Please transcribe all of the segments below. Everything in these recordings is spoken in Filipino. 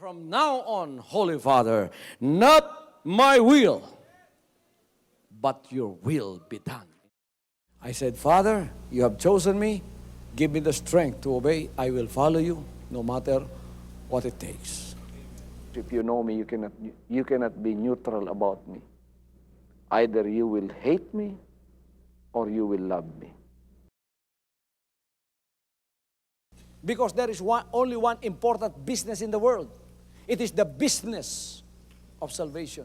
From now on, Holy Father, not my will, but your will be done. I said, Father, you have chosen me. Give me the strength to obey. I will follow you no matter what it takes. If you know me, you cannot be neutral about me. Either you will hate me or you will love me. Because there is only one important business in the world. It is the business of salvation.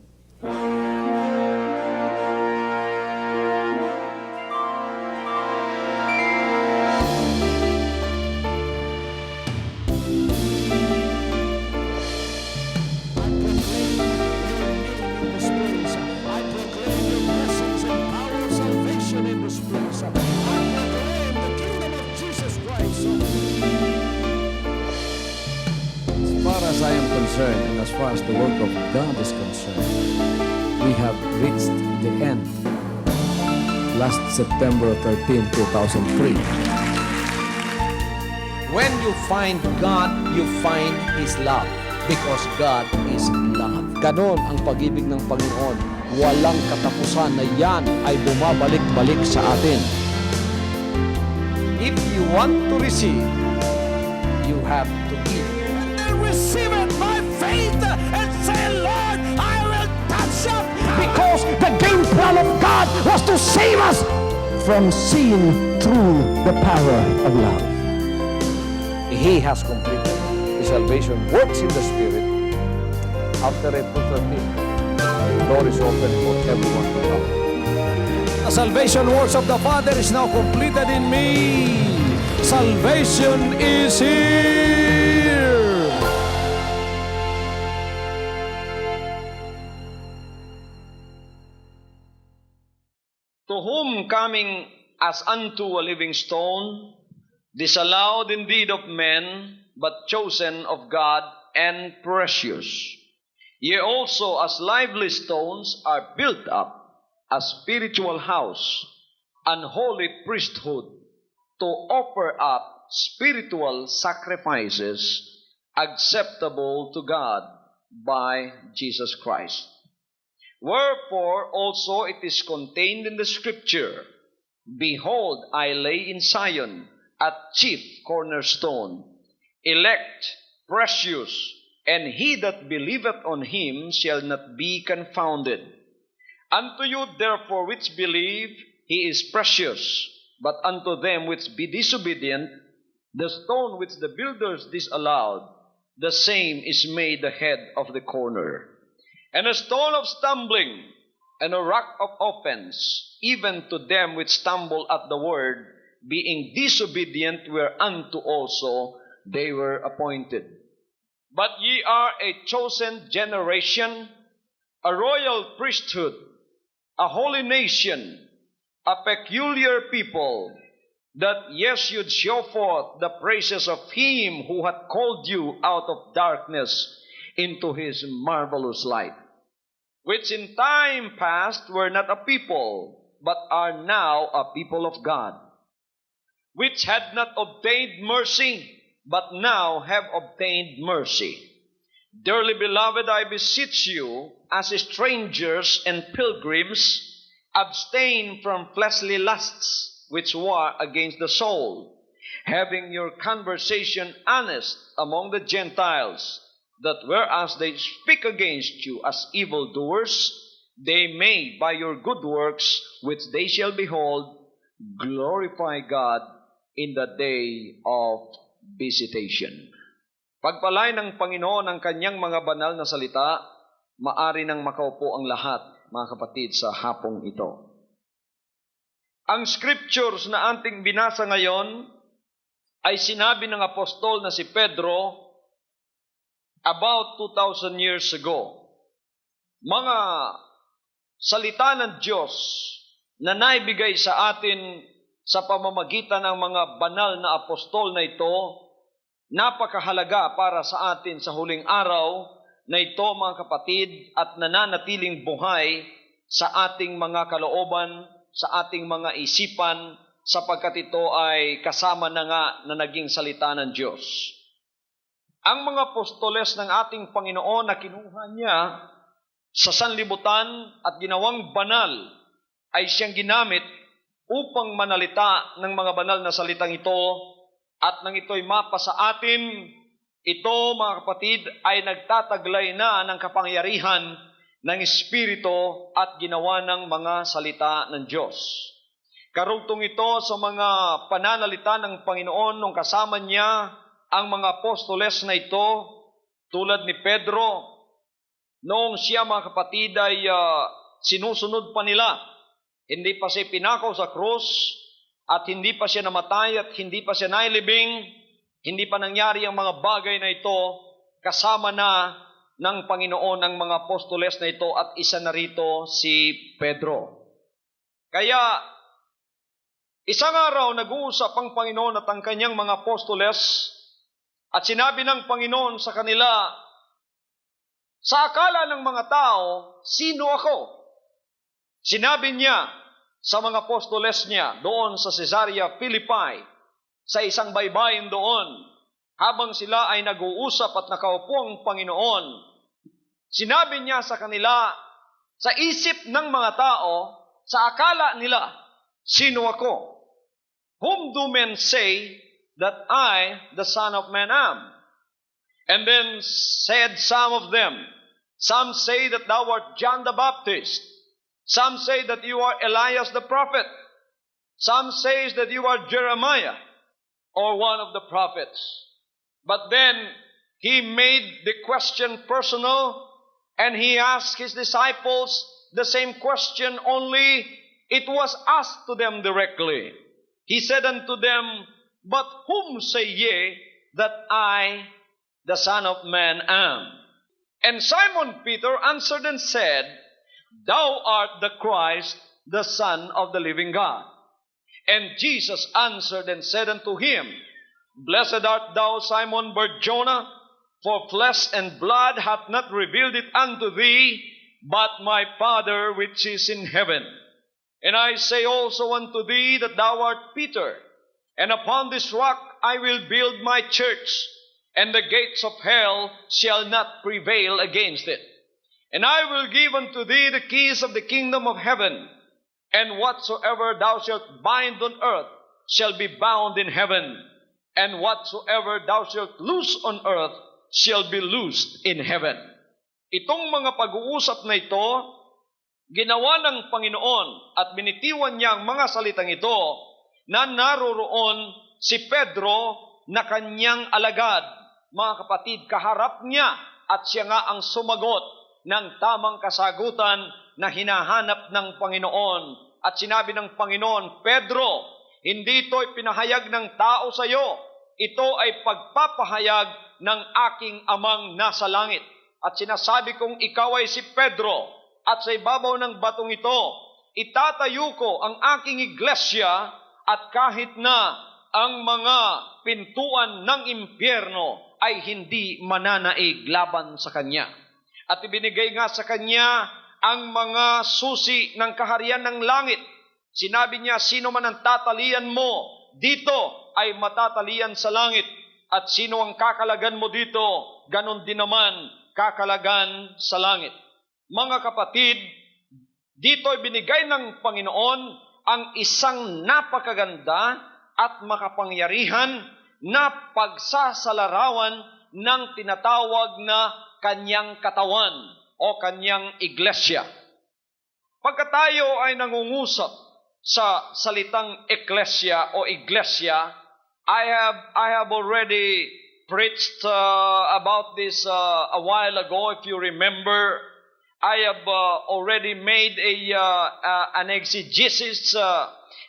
As I am concerned, and as far as the work of God is concerned, we have reached the end. Last September 13, 2003. When you find God, you find His love. Because God is love. Ganon ang pag-ibig ng Panginoon. Walang katapusan na yan ay bumabalik-balik sa atin. If you want to receive, you have to give. Receive it by faith and say, Lord, I will touch up. Because the game plan of God was to save us from sin through the power of love. He has completed His salvation, works in the Spirit. After April 13, the door is open for everyone to come. The salvation works of the Father is now completed in me. Salvation is here. To whom coming as unto a living stone, disallowed indeed of men, but chosen of God and precious. Ye also as lively stones are built up a spiritual house, an holy priesthood, to offer up spiritual sacrifices acceptable to God by Jesus Christ. Wherefore also it is contained in the Scripture, Behold, I lay in Zion a chief cornerstone, elect, precious, and he that believeth on him shall not be confounded. Unto you therefore which believe, he is precious, but unto them which be disobedient, the stone which the builders disallowed, the same is made the head of the corner. And a stone of stumbling, and a rock of offense, even to them which stumble at the word, being disobedient, whereunto also they were appointed. But ye are a chosen generation, a royal priesthood, a holy nation, a peculiar people, that ye should show forth the praises of Him who hath called you out of darkness into His marvelous light, which in time past were not a people, but are now a people of God, which had not obtained mercy, but now have obtained mercy. Dearly beloved, I beseech you, as strangers and pilgrims, abstain from fleshly lusts, which war against the soul, having your conversation honest among the Gentiles, that whereas they speak against you as evildoers, they may, by your good works, which they shall behold, glorify God in the day of visitation. Pagpalain ng Panginoon ang kanyang mga banal na salita, maari nang makaupo ang lahat, mga kapatid, sa hapong ito. Ang scriptures na ating binasa ngayon ay sinabi ng apostol na si Pedro about 2,000 years ago. Mga salita ng Diyos na naibigay sa atin sa pamamagitan ng mga banal na apostol na ito, napakahalaga para sa atin sa huling araw na ito, mga kapatid, at nananatiling buhay sa ating mga kalooban, sa ating mga isipan, sapagkat ito ay kasama na nga na naging salita ng Diyos. ang mga apostoles ng ating Panginoon na kinuha niya sa sanlibutan at ginawang banal ay siyang ginamit upang manalita ng mga banal na salitang ito, at nang ito'y mapa sa atin, ito mga kapatid ay nagtataglay na ng kapangyarihan ng Espiritu at ginawa ng mga salita ng Diyos. Karugtong ito sa mga pananalita ng Panginoon nung kasama niya ang mga apostoles na ito, tulad ni Pedro, noong siya mga kapatid ay sinusunod pa nila. Hindi pa siya pinakaw sa krus, at hindi pa siya namatay, at hindi pa siya nailibing, hindi pa nangyari ang mga bagay na ito, kasama na ng Panginoon ang mga apostoles na ito, at isa na rito si Pedro. Kaya, isang araw nag-uusap ang Panginoon at ang kanyang mga apostoles, at sinabi ng Panginoon sa kanila, sa akala ng mga tao, sino ako? Sinabi niya sa mga apostoles niya doon sa Caesarea Philippi, sa isang baybayin doon, habang sila ay nag-uusap at nakaupo ang Panginoon, sinabi niya sa kanila, sa isip ng mga tao, sa akala nila, sino ako? Whom do men say that I, the Son of Man, am? And then said some of them, some say that thou art John the Baptist. Some say that you are Elias the prophet. Some say that you are Jeremiah or one of the prophets. But then he made the question personal, and he asked his disciples the same question, only it was asked to them directly. He said unto them, but whom say ye that I, the Son of Man, am? And Simon Peter answered and said, thou art the Christ, the Son of the living God. And Jesus answered and said unto him, blessed art thou, Simon Bar-Jonah, for flesh and blood hath not revealed it unto thee, but my Father which is in heaven. And I say also unto thee that thou art Peter, and upon this rock I will build my church, and the gates of hell shall not prevail against it. And I will give unto thee the keys of the kingdom of heaven, and whatsoever thou shalt bind on earth shall be bound in heaven, and whatsoever thou shalt loose on earth shall be loosed in heaven. Itong mga pag-uusap na ito, ginawa ng Panginoon at binitiwan niya ang mga salitang ito na naroroon si Pedro na kanyang alagad. Mga kapatid, kaharap niya at siya nga ang sumagot ng tamang kasagutan na hinahanap ng Panginoon. At sinabi ng Panginoon, Pedro, hindi ito ipinahayag ng tao sa iyo. Ito ay pagpapahayag ng aking amang nasa langit. At sinasabi kong ikaw ay si Pedro, at sa ibabaw ng batong ito, itatayo ko ang aking iglesia, at kahit na ang mga pintuan ng impyerno ay hindi mananaig laban sa kanya. At ibinigay nga sa kanya ang mga susi ng kaharian ng langit. Sinabi niya, sino man ang tatalian mo dito ay matatalian sa langit, at sino ang kakalagan mo dito, ganon din naman kakalagan sa langit. Mga kapatid, dito ay binigay ng Panginoon ang isang napakaganda at makapangyarihan na pagsasalarawan ng tinatawag na kanyang katawan o kanyang iglesia. Pagka tayo ay nangungusap sa salitang eklesia o iglesia, I have already preached about this a while ago. If you remember, I have already made an exegesis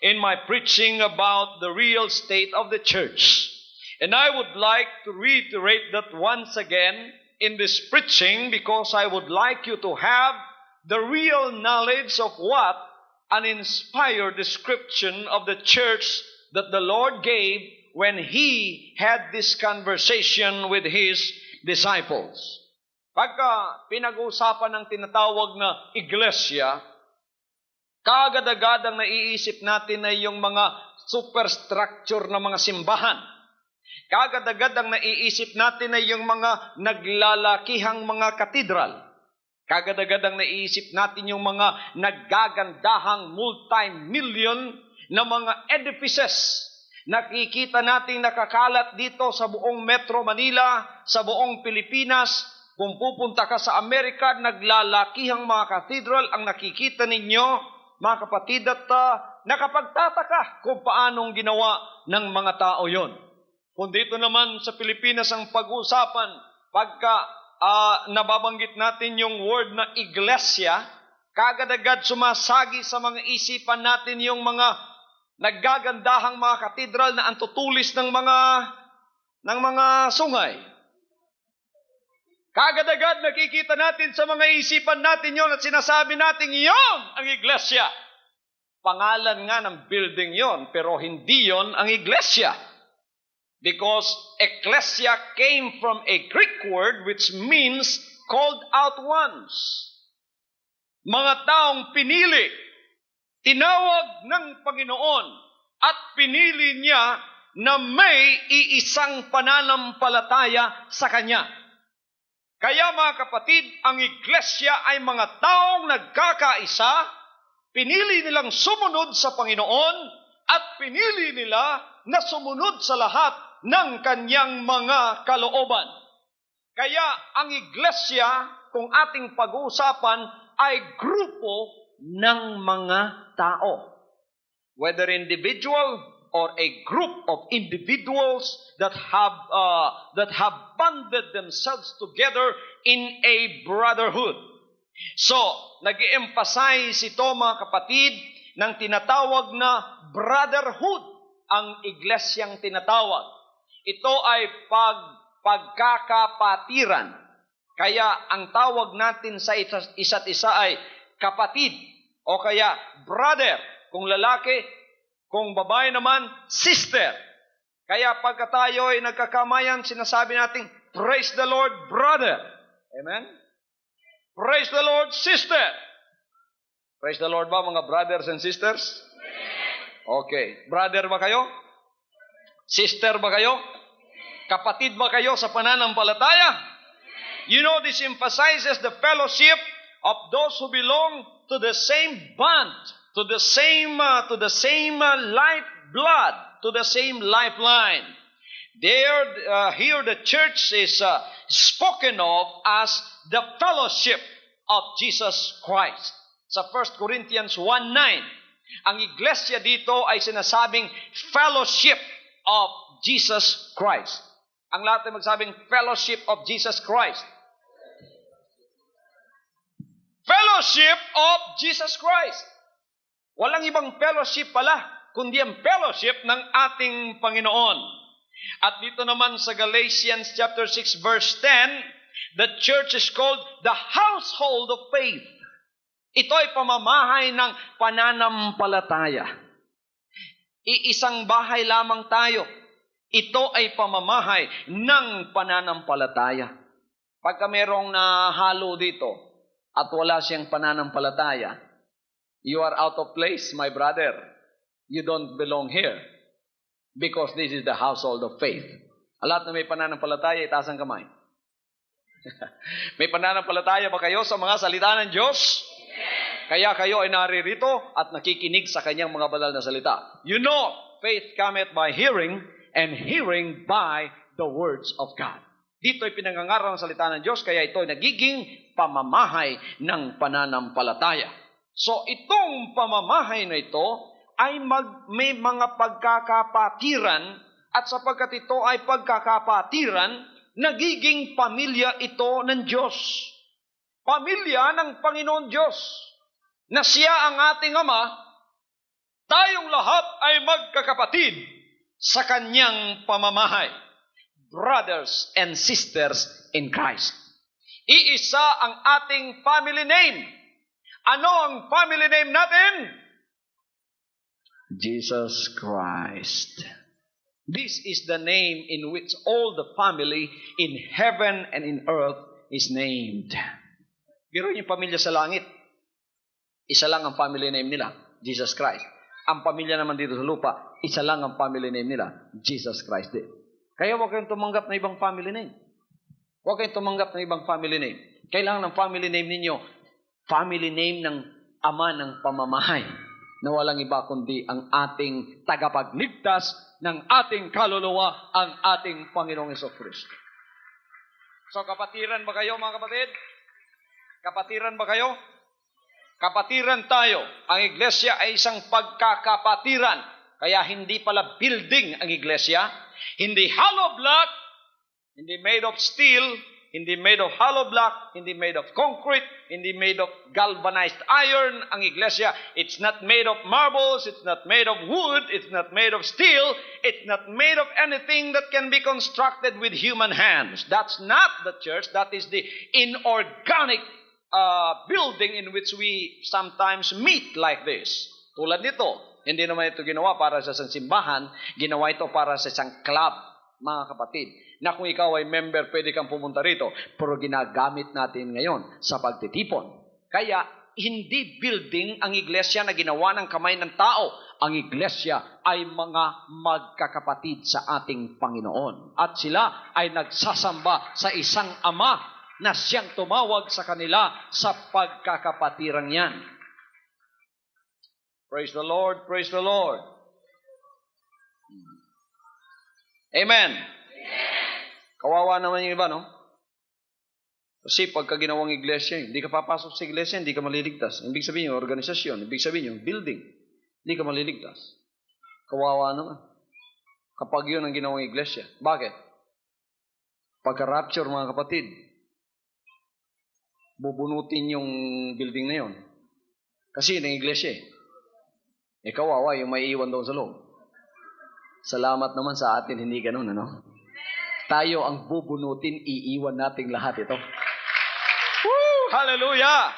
in my preaching about the real state of the church. And I would like to reiterate that once again in this preaching, because I would like you to have the real knowledge of what an inspired description of the church that the Lord gave when He had this conversation with His disciples. Pagka pinag-uusapan ng tinatawag na iglesia, kaagad-agad ang naiisip natin ay yung mga superstructure na mga simbahan. Kagad-agad ang naiisip natin ay yung mga naglalakihang mga katedral. Kagad-agad ang naiisip natin yung mga naggagandahang multi-million na mga edifices. Nakikita natin nakakalat dito sa buong Metro Manila, sa buong Pilipinas. Kung pupunta ka sa Amerika, naglalakihang mga katedral ang nakikita ninyo, mga kapatid, at nakapagtataka kung paanong ginawa ng mga tao yon. Kung dito naman sa Pilipinas ang pag-uusapan, pagka nababanggit natin yung word na iglesia, kagad-agad sumasagi sa mga isipan natin yung mga naggagandahang mga katedral na antutulis ng mga sungay. Kagad-agad nakikita natin sa mga isipan natin yon at sinasabi natin yon ang iglesia. Pangalan nga ng building yon, pero hindi yon ang iglesia. Because ecclesia came from a Greek word which means called out ones. Mga taong pinili, tinawag ng Panginoon at pinili niya na may iisang pananampalataya sa Kanya. Kaya mga kapatid, ang iglesia ay mga taong nagkakaisa, pinili nilang sumunod sa Panginoon at pinili nila na sumunod sa lahat ng kanyang mga kalooban. Kaya ang iglesia, kung ating pag-uusapan, ay grupo ng mga tao. Whether individual or a group of individuals that have bonded themselves together in a brotherhood. So, nag-emphasize ito mga kapatid ng tinatawag na brotherhood, ang iglesyang tinatawag. Ito ay pagkakapatiran. Kaya ang tawag natin sa isa't isa ay kapatid o kaya brother. Kung lalaki, kung babae naman, sister. Kaya pagka tayo ay nagkakamayan, sinasabi natin, praise the Lord, brother. Amen? Praise the Lord, sister. Praise the Lord ba, mga brothers and sisters? Okay. Brother ba kayo? Sister ba kayo? Kapatid ba kayo sa pananampalataya? You know, this emphasizes the fellowship of those who belong to the same bond, to the same lifeblood, to the same lifeline. Here the church is spoken of as the fellowship of Jesus Christ. Sa 1 Corinthians 1:9, ang iglesia dito ay sinasabing fellowship of Jesus Christ. Ang lahat ay magsabing fellowship of Jesus Christ. Fellowship of Jesus Christ. Walang ibang fellowship pala, kundi ang fellowship ng ating Panginoon. At dito naman sa Galatians chapter 6 verse 10, the church is called the household of faith. Ito ay pamamahay ng pananampalataya. Iisang bahay lamang tayo. Ito ay pamamahay ng pananampalataya. Pagka merong nahalo dito at wala siyang pananampalataya, you are out of place, my brother. You don't belong here. Because this is the household of faith. Ang lahat na may pananampalataya, itaas ang kamay. May pananampalataya ba kayo sa mga salita ng Diyos? Kaya kayo ay naririto at nakikinig sa kanyang mga banal na salita. You know, faith cometh by hearing, and hearing by the words of God. Dito ay pinangangaral ng salita ng Diyos, kaya ito ay nagiging pamamahay ng pananampalataya. So, itong pamamahay na ito ay may mga pagkakapatiran, at sapagkat ito ay pagkakapatiran, nagiging pamilya ito ng Diyos. Pamilya ng Panginoon Diyos, na siya ang ating Ama, tayong lahat ay magkakapatid sa kanyang pamamahay. Brothers and sisters in Christ. Iisa ang ating family name. Ano ang family name natin? Jesus Christ. This is the name in which all the family in heaven and in earth is named. Pero yung pamilya sa langit, isa lang ang family name nila, Jesus Christ. Ang pamilya naman dito sa lupa, isa lang ang family name nila, Jesus Christ din. Kaya huwag kayong tumanggap ng ibang family name. Huwag kayong tumanggap ng ibang family name. Kailangan ng family name ninyo, family name ng Ama ng pamamahay, na walang iba kundi ang ating tagapagligtas ng ating kaluluwa, ang ating Panginoong Jesucristo. So, kapatiran ba kayo, mga kapatid? Kapatiran ba kayo? Kapatiran tayo. Ang iglesia ay isang pagkakapatiran. Kaya hindi pala building ang iglesia. Hindi hollow block, hindi made of steel, hindi made of hollow block, hindi made of concrete, hindi made of galvanized iron ang iglesia. It's not made of marbles, it's not made of wood, it's not made of steel, it's not made of anything that can be constructed with human hands. That's not the church. That is the inorganic building in which we sometimes meet like this. Tulad nito, hindi naman ito ginawa para sa isang simbahan, ginawa ito para sa isang club, mga kapatid, na kung ikaw ay member, pwede kang pumunta rito, pero ginagamit natin ngayon sa pagtitipon. Kaya, hindi building ang iglesia na ginawa ng kamay ng tao. Ang iglesia ay mga magkakapatid sa ating Panginoon. At sila ay nagsasamba sa isang Ama na siyang tumawag sa kanila sa pagkakapatirang yan. Praise the Lord, praise the Lord. Amen. Kawawa naman yung iba, no? Kasi pagka ginawang iglesia, hindi ka papasok sa iglesia, hindi ka maliligtas. Ibig sabihin yung organisasyon, ibig sabihin yung building, hindi ka maliligtas. Kawawa naman. Kapag yun ang ginawang iglesia. Bakit? Pagka-rapture, mga kapatid, bubunutin yung building na yun. Kasi yun ang iglesia. Kawawa yung may iwan doon sa loob. Salamat naman sa atin, hindi ganun, ano? Tayo ang bubunutin, iiwan nating lahat ito. Woo! Hallelujah!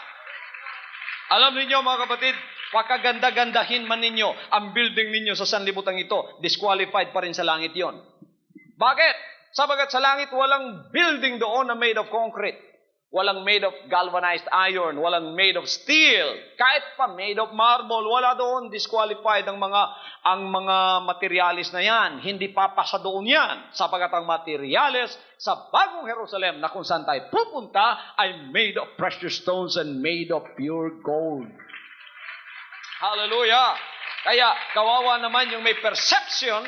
Alam niyo mga kapatid, pagkaganda-gandahin man ninyo ang building ninyo sa sanlibutan ito, disqualified pa rin sa langit yon. Bakit? Sabagat sa langit walang building doon na made of concrete. Walang made of galvanized iron, walang made of steel, kahit pa made of marble, wala doon, disqualified ang mga materialis na yan. Hindi papasa doon yan, sapagat ang materialis sa Bagong Jerusalem na kung saan tayo pupunta ay made of precious stones and made of pure gold. Hallelujah! Kaya kawawa naman yung may perception,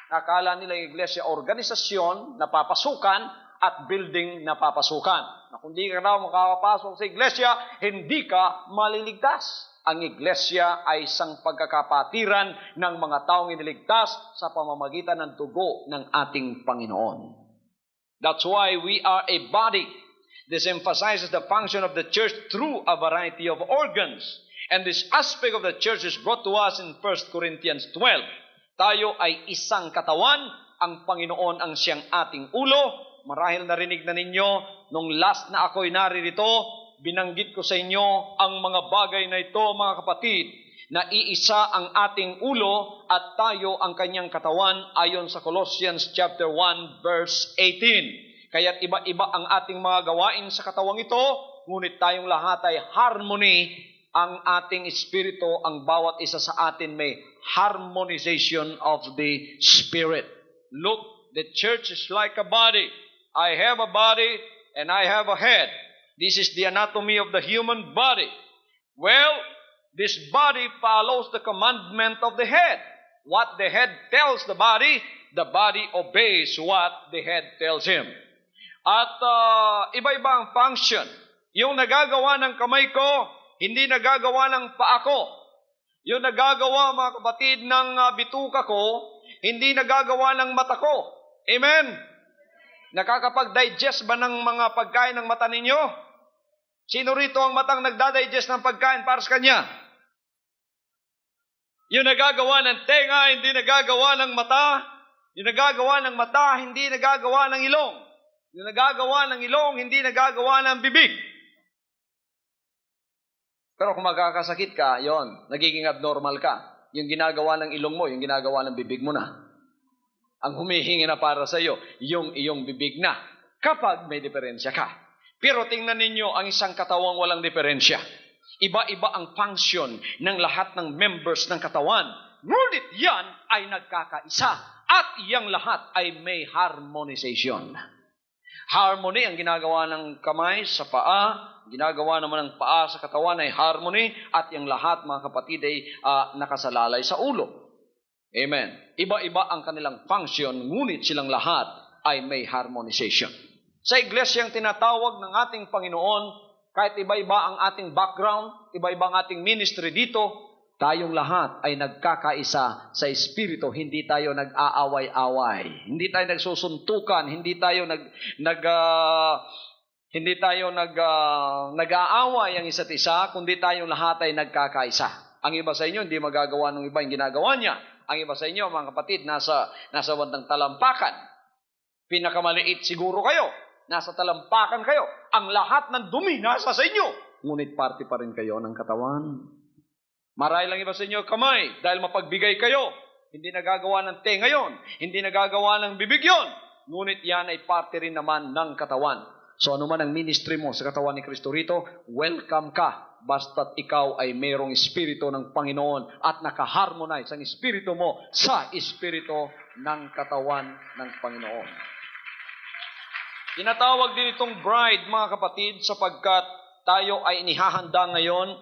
akala nila yung iglesia organisasyon na papasukan at building na papasukan. Na kung di ka daw makakapasok sa iglesia, hindi ka maliligtas. Ang iglesia ay isang pagkakapatiran ng mga taong iniligtas sa pamamagitan ng dugo ng ating Panginoon. That's why we are a body. This emphasizes the function of the church through a variety of organs. And this aspect of the church is brought to us in 1 Corinthians 12. Tayo ay isang katawan, ang Panginoon ang siyang ating ulo. Marahil narinig na ninyo, nung last na ako'y naririto, binanggit ko sa inyo ang mga bagay na ito, mga kapatid, na iisa ang ating ulo at tayo ang kanyang katawan ayon sa Colossians chapter 1 verse 18. Kaya't iba-iba ang ating mga gawain sa katawang ito, ngunit tayong lahat ay harmony, ang ating espiritu, ang bawat isa sa atin may harmonization of the spirit. Look, the church is like a body. I have a body and I have a head. This is the anatomy of the human body. Well, this body follows the commandment of the head. What the head tells the body obeys what the head tells him. At iba-iba ang function. Yung nagagawa ng kamay ko, hindi nagagawa ng paa ko. Yung nagagawa, mga kapatid, ng bituka ko, hindi nagagawa ng mata ko. Amen? Nakakapag-digest ba ng mga pagkain ng mata ninyo? Sino rito ang matang nagdadigest ng pagkain para sa kanya? Yung nagagawa ng tenga, hindi nagagawa ng mata. Yung nagagawa ng mata, hindi nagagawa ng ilong. Yung nagagawa ng ilong, hindi nagagawa ng bibig. Pero kung magkakasakit ka, yon, nagiging abnormal ka. Yung ginagawa ng ilong mo, yung ginagawa ng bibig mo na. Ang humihingi na para sa iyo, yung iyong bibig na, kapag may diferensya ka. Pero tingnan ninyo ang isang katawang walang diferensya. Iba-iba ang function ng lahat ng members ng katawan. Ngunit yan ay nagkakaisa. at iyang lahat ay may harmonization. Harmony ang ginagawa ng kamay sa paa, ginagawa naman ng paa sa katawan ay harmony, at yung lahat, mga kapatid, ay nakasalalay sa ulo. Amen. Iba-iba ang kanilang function, ngunit silang lahat ay may harmonization. Sa iglesyang tinatawag ng ating Panginoon, kahit iba-iba ang ating background, iba-iba ang ating ministry dito, tayong lahat ay nagkakaisa sa Espiritu. Hindi tayo nag-aaway-away. Hindi tayo nagsusuntukan. Hindi tayo nag-aaway ang isa't isa, kundi tayong lahat ay nagkakaisa. Ang iba sa inyo, hindi magagawa ng iba yung ginagawa niya. Ang iba sa inyo, mga kapatid, nasa bandang talampakan. Pinakamaliit siguro kayo. Nasa talampakan kayo. Ang lahat ng dumi nasa sa inyo. Ngunit parte pa rin kayo ng katawan. Marahil lang iba sa inyo kamay dahil mapagbigay kayo. Hindi nagagawa ng tenga yon. Hindi nagagawa ng bibig yon. Ngunit yan ay parte rin naman ng katawan. So ano man ang ministry mo sa katawan ni Kristo rito, welcome ka. Basta't ikaw ay mayroong espiritu ng Panginoon at nakaharmonize ang espiritu mo sa espiritu ng katawan ng Panginoon. Tinatawag din itong bride, mga kapatid, sapagkat tayo ay inihahanda ngayon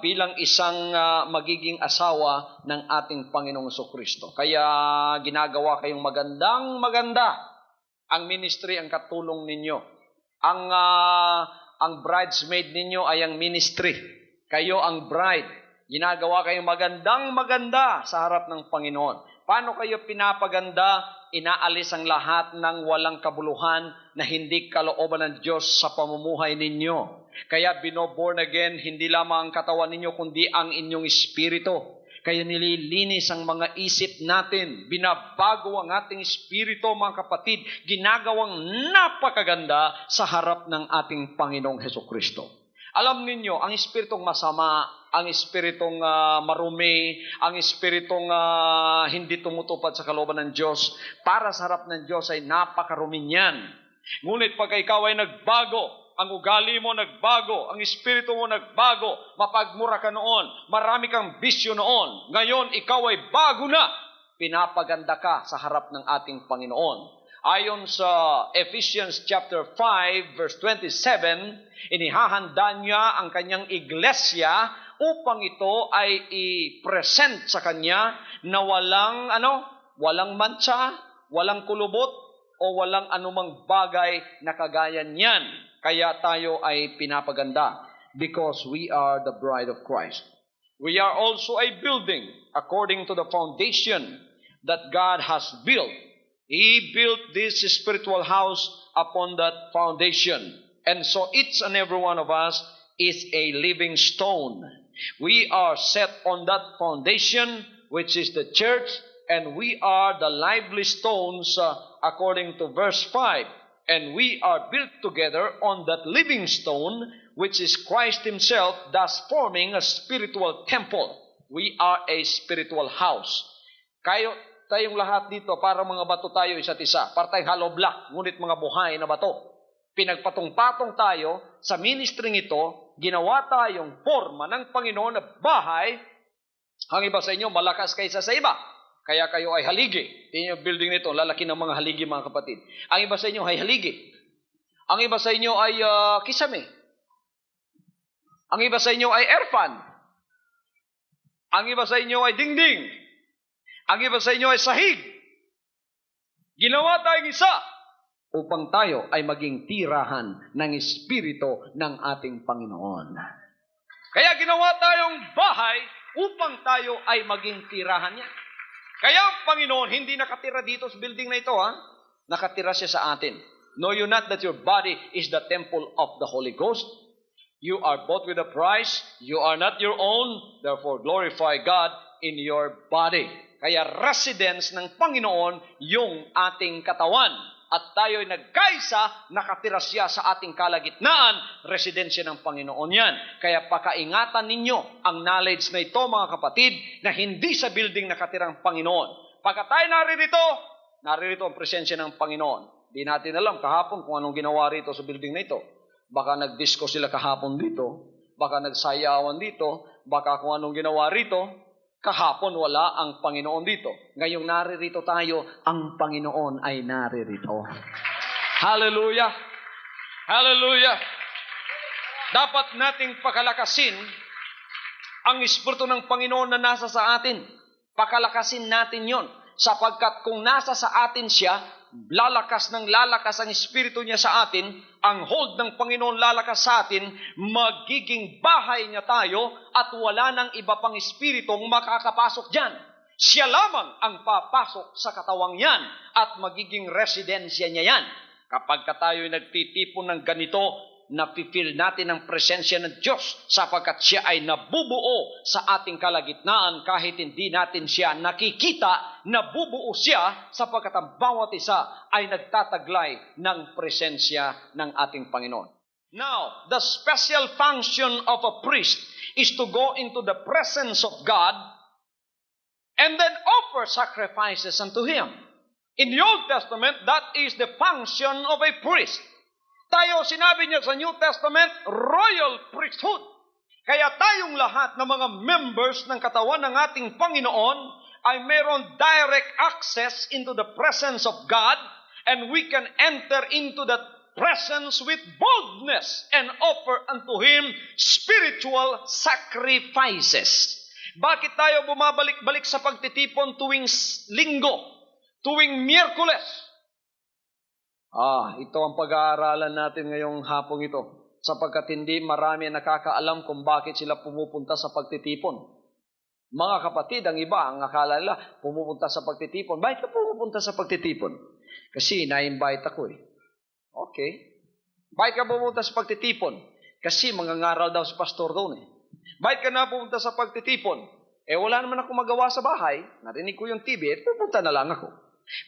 bilang isang magiging asawa ng ating Panginoong Jesucristo. Kaya ginagawa kayong maganda ang ministry, ang katulong ninyo. Ang bridesmaid ninyo ay ang ministry. Kayo ang bride. Ginagawa kayong maganda sa harap ng Panginoon. Paano kayo pinapaganda? Inaalis ang lahat ng walang kabuluhan na hindi kalooban ng Diyos sa pamumuhay ninyo. Kaya binoborn again, hindi lamang ang katawan ninyo, kundi ang inyong espiritu. Kaya nililinis ang mga isip natin. Binabago ang ating espiritu, mga kapatid. Ginagawang napakaganda sa harap ng ating Panginoong Hesukristo. Alam ninyo, ang espiritong masama, ang espiritong marumi, ang espiritong hindi tumutupad sa kalooban ng Diyos, para sa harap ng Diyos ay napakarumi niyan. Ngunit pag ikaw ay nagbago, ang ugali mo nagbago, ang espiritu mo nagbago, mapagmura ka noon, marami kang bisyo noon, ngayon ikaw ay bago na, pinapaganda ka sa harap ng ating Panginoon. Ayon sa Ephesians chapter 5 verse 27, inihahanda niya ang kanyang iglesia upang ito ay i-present sa kanya na walang mancha, walang kulubot, o walang anumang bagay na kagaya niyan. Kaya tayo ay pinapaganda because we are the bride of Christ. We are also a building according to the foundation that God has built. He built this spiritual house upon that foundation. And so each and every one of us is a living stone. We are set on that foundation, which is the church, and we are the lively stones according to verse 5. And we are built together on that living stone, which is Christ Himself, thus forming a spiritual temple. We are a spiritual house. Tayong lahat dito, para mga bato tayo isa't isa. Para tayong hollow block, ngunit mga buhay na bato. Pinagpatong-patong tayo sa ministry ito, ginawa tayong forma ng Panginoon na bahay. Ang iba sa inyo, malakas kaysa sa iba. Kaya kayo ay haligi. Tingnan yung building nito, lalaki ng mga haligi, mga kapatid. Ang iba sa inyo ay haligi. Ang iba sa inyo ay kisame. Ang iba sa inyo ay airfan. Ang iba sa inyo ay dingding. Ang iba sa inyo ay sahig. Ginawa tayong isa upang tayo ay maging tirahan ng Espiritu ng ating Panginoon. Kaya ginawa tayong bahay upang tayo ay maging tirahan niya. Kaya ang Panginoon hindi nakatira dito sa building na ito, nakatira siya sa atin. Know you not that your body is the temple of the Holy Ghost? You are bought with a price. You are not your own. Therefore, glorify God in your body. Kaya residence ng Panginoon yung ating katawan. At tayo'y nagkaisa, nakatira siya sa ating kalagitnaan, residensya ng Panginoon yan. Kaya pakaingatan ninyo ang knowledge na ito, mga kapatid, na hindi sa building nakatira ang Panginoon. Pagka tayo naririto ang presensya ng Panginoon. Di natin alam kahapon kung anong ginawa rito sa building na ito. Baka nag-disco sila kahapon dito, baka nagsayawan dito, baka kung anong ginawa rito. Kahapon wala ang Panginoon dito. Ngayong naririto tayo, ang Panginoon ay naririto. Hallelujah! Hallelujah! Dapat nating pakalakasin ang Espiritu ng Panginoon na nasa sa atin. Pakalakasin natin yon, sapagkat kung nasa sa atin siya, lalakas ng lalakas ang Espiritu niya sa atin, ang hold ng Panginoon lalakas sa atin, magiging bahay niya tayo at wala nang iba pang Espiritong makakapasok dyan. Siya lamang ang papasok sa katawang yan at magiging residensya niya yan. Kapag tayo'y nagtitipon ng ganito, napipil natin ang presensya ng Diyos sapagkat siya ay nabubuo sa ating kalagitnaan kahit hindi natin siya nakikita, nabubuo siya sapagkat ang bawat isa ay nagtataglay ng presensya ng ating Panginoon. Now, the special function of a priest is to go into the presence of God and then offer sacrifices unto Him. In the Old Testament, that is the function of a priest. Tayo, sinabi niya sa New Testament, royal priesthood. Kaya tayong lahat ng mga members ng katawan ng ating Panginoon ay mayroon direct access into the presence of God, and we can enter into that presence with boldness and offer unto Him spiritual sacrifices. Bakit tayo bumabalik-balik sa pagtitipon tuwing linggo, tuwing Miyerkules? Ito ang pag-aaralan natin ngayong hapong ito, sapagkat hindi marami nakakaalam kung bakit sila pumupunta sa pagtitipon. Mga kapatid, ang iba, ang akala nila, pumupunta sa pagtitipon. Bakit ka pumupunta sa pagtitipon? Kasi na-invite ako eh. Okay. Bakit ka pumunta sa pagtitipon? Kasi mangangaral daw si pastor doon eh. Bakit ka na pumunta sa pagtitipon? Wala naman ako magawa sa bahay. Narinig ko yung TV, pupunta na lang ako.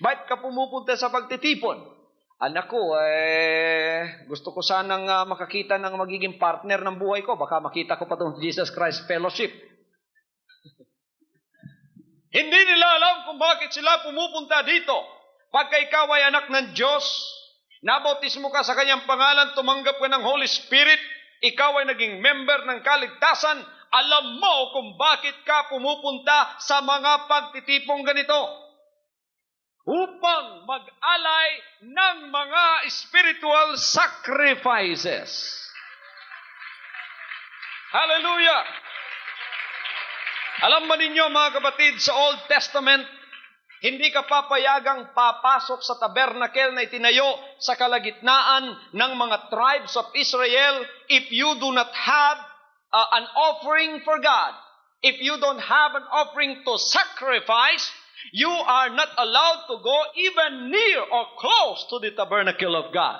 Bakit ka pumupunta sa pagtitipon? Anak ko, gusto ko sanang makakita ng magiging partner ng buhay ko. Baka makita ko pa itong Jesus Christ Fellowship. Hindi nila alam kung bakit sila pumupunta dito. Pagka ikaw ay anak ng Diyos, nabautismo ka sa Kanyang pangalan, tumanggap ka ng Holy Spirit, ikaw ay naging member ng kaligtasan, alam mo kung bakit ka pumupunta sa mga pagtitipong ganito. Upang mag-alay ng mga spiritual sacrifices. Hallelujah! Alam ba ninyo mga kapatid, sa Old Testament, hindi ka papayagang papasok sa tabernacle na itinayo sa kalagitnaan ng mga tribes of Israel if you do not have an offering for God. If you don't have an offering to sacrifice, you are not allowed to go even near or close to the tabernacle of God.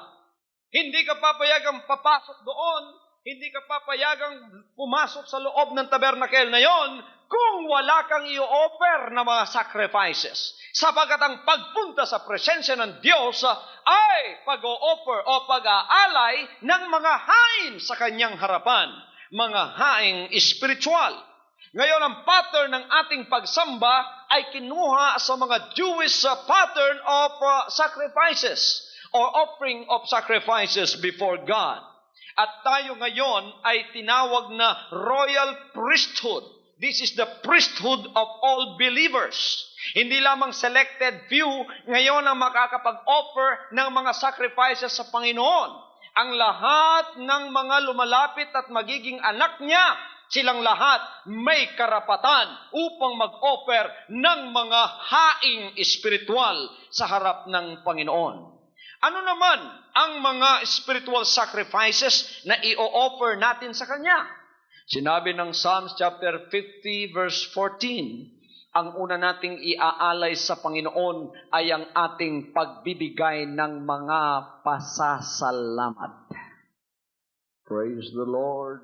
Hindi ka papayagang papasok doon, hindi ka papayagang pumasok sa loob ng tabernacle na yon kung wala kang i-offer na mga sacrifices. Sapagkat ang pagpunta sa presensya ng Diyos ay pag-o-offer o pag-aalay ng mga hain sa Kanyang harapan, mga haing spiritual. Ngayon, ang pattern ng ating pagsamba ay kinuha sa mga Jewish pattern of sacrifices or offering of sacrifices before God. At tayo ngayon ay tinawag na royal priesthood. This is the priesthood of all believers. Hindi lamang selected few ngayon ang makakapag-offer ng mga sacrifices sa Panginoon. Ang lahat ng mga lumalapit at magiging anak niya, silang lahat may karapatan upang mag-offer ng mga haing espiritual sa harap ng Panginoon. Ano naman ang mga spiritual sacrifices na i-offer natin sa Kanya? Sinabi ng Psalms chapter 50 verse 14, ang una nating iaalay sa Panginoon ay ang ating pagbibigay ng mga pasasalamat. Praise the Lord.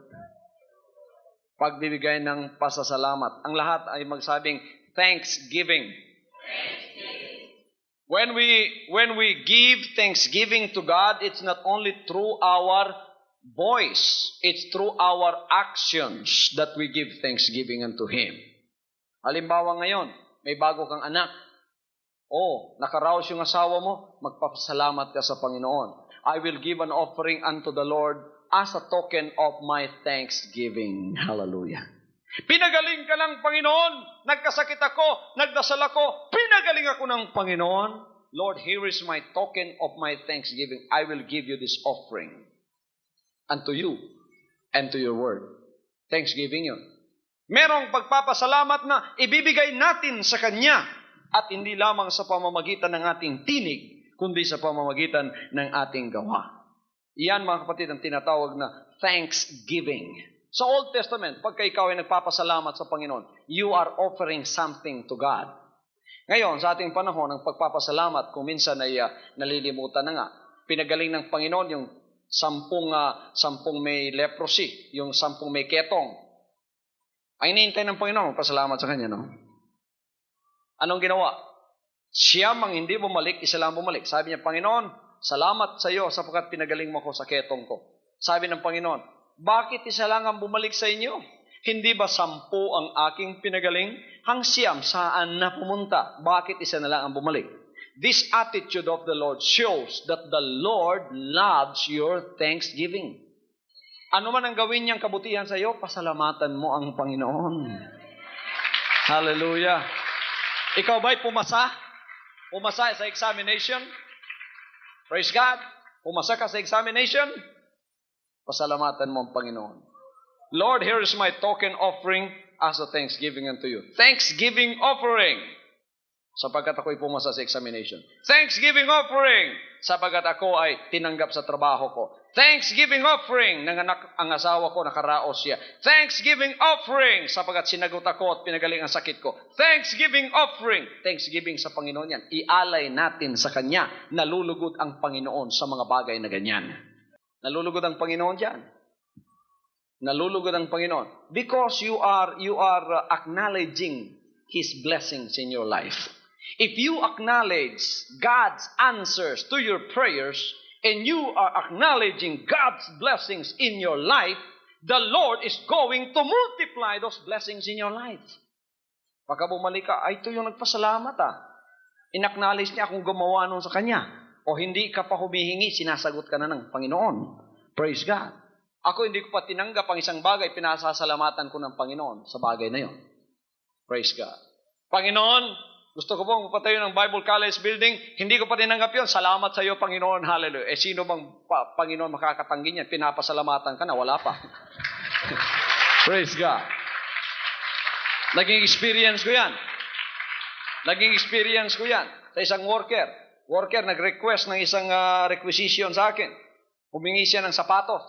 Pagbibigay ng pasasalamat. Ang lahat ay magsabing thanksgiving. When we give thanksgiving to God, it's not only through our voice, it's through our actions that we give thanksgiving unto Him. Halimbawa ngayon, may bago kang anak. Nakaraos yung asawa mo, magpapasalamat ka sa Panginoon. I will give an offering unto the Lord as a token of my thanksgiving. Hallelujah. Pinagaling ka ng Panginoon. Nagkasakit ako, nagdasal ako, pinagaling ako ng Panginoon. Lord, here is my token of my thanksgiving. I will give you this offering unto you and to your word. Thanksgiving yun. Merong pagpapasalamat na ibibigay natin sa Kanya at hindi lamang sa pamamagitan ng ating tinig, kundi sa pamamagitan ng ating gawa. Iyan, mga kapatid, ang tinatawag na thanksgiving. Sa Old Testament, pagka ikaw ay nagpapasalamat sa Panginoon, you are offering something to God. Ngayon, sa ating panahon, ang pagpapasalamat, kung minsan ay nalilimutan na nga, pinagaling ng Panginoon yung sampung may leprosy, yung 10 may ketong. Ay hinihintay ng Panginoon, pasalamat sa Kanya, no? Anong ginawa? Siya mang hindi bumalik, isa lang bumalik. Sabi niya, Panginoon, salamat sa iyo sapagkat pinagaling mo ko sa ketong ko. Sabi ng Panginoon, bakit isa lang ang bumalik sa inyo? Hindi ba 10 ang aking pinagaling? Hang siyam saan na pumunta? Bakit isa na lang ang bumalik? This attitude of the Lord shows that the Lord loves your thanksgiving. Ano man ang gawin niyang kabutihan sa iyo, pasalamatan mo ang Panginoon. Hallelujah. Ikaw ba'y pumasa? Pumasa sa examination? Praise God. Pumasa ka sa examination? Pasalamatan mo ang Panginoon. Lord, here is my token offering as a thanksgiving unto you. Thanksgiving offering. Sapagkat ako'y pumasa sa examination. Thanksgiving offering. Sapagkat ako ay tinanggap sa trabaho ko. Thanksgiving offering. Nanganak ang asawa ko, nakaraos siya. Thanksgiving offering. Sapagkat sinagot ako at pinagaling ang sakit ko. Thanksgiving offering. Thanksgiving sa Panginoon yan. Ialay natin sa Kanya. Nalulugod ang Panginoon sa mga bagay na ganyan. Nalulugod ang Panginoon dyan. Nalulugod ang Panginoon. Because you are acknowledging His blessings in your life. If you acknowledge God's answers to your prayers and you are acknowledging God's blessings in your life, the Lord is going to multiply those blessings in your life. Pagka bumalik ka, ay ito yung nagpasalamat In-acknowledge niya kung gumawa nun sa Kanya. O hindi ka pa humihingi, sinasagot ka na ng Panginoon. Praise God. Ako hindi ko pa tinanggap ang isang bagay, pinasasalamatan ko ng Panginoon sa bagay na yon. Praise God. Panginoon, gusto ko pong patayo ng Bible College building, hindi ko pa tinanggap yun. Salamat sa iyo, Panginoon. Hallelujah. Sino bang Panginoon makakatanggi niyan? Pinapasalamatan ka na, wala pa. Praise God. Naging experience ko yan. Sa isang worker. Nag-request ng isang requisition sa akin. Humingi siya ng sapatos.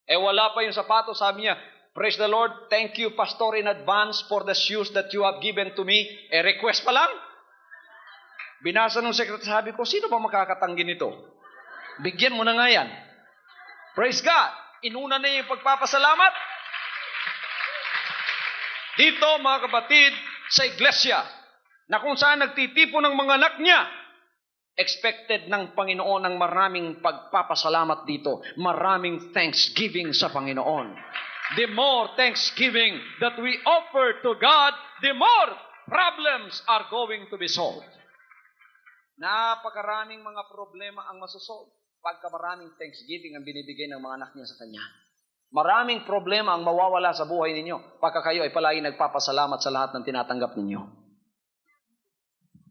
Wala pa yung sapatos. Sabi niya, praise the Lord, thank you, Pastor, in advance for the shoes that you have given to me. Request pa lang. Binasa ng sekretary, sabi ko, sino ba makakatanggi nito? Bigyan mo na nga yan. Praise God. Inuna na yung pagpapasalamat. Dito, mga kapatid, sa iglesia, na kung saan nagtitipon ng mga anak niya, expected ng Panginoon ng maraming pagpapasalamat dito. Maraming thanksgiving sa Panginoon. The more thanksgiving that we offer to God, the more problems are going to be solved. Napakaraming mga problema ang masosolve pagka maraming thanksgiving ang binibigay ng mga anak niya sa Kanya. Maraming problema ang mawawala sa buhay ninyo pagka kayo ay palagi nagpapasalamat sa lahat ng tinatanggap ninyo.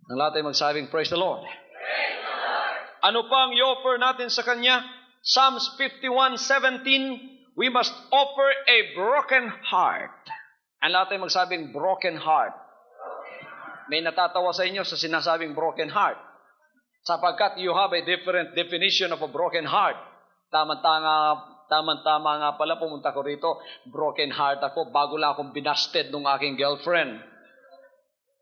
Ang lahat ay magsabing, praise the Lord. Praise the Lord. Ano pang i-offer natin sa Kanya? Psalms 51:17, we must offer a broken heart. Ang lahat ay magsabing broken heart. May natatawa sa inyo sa sinasabing broken heart. Sapagkat you have a different definition of a broken heart. Tama nga pala, pumunta ko rito, broken heart ako, bago lang akong binasted ng aking girlfriend.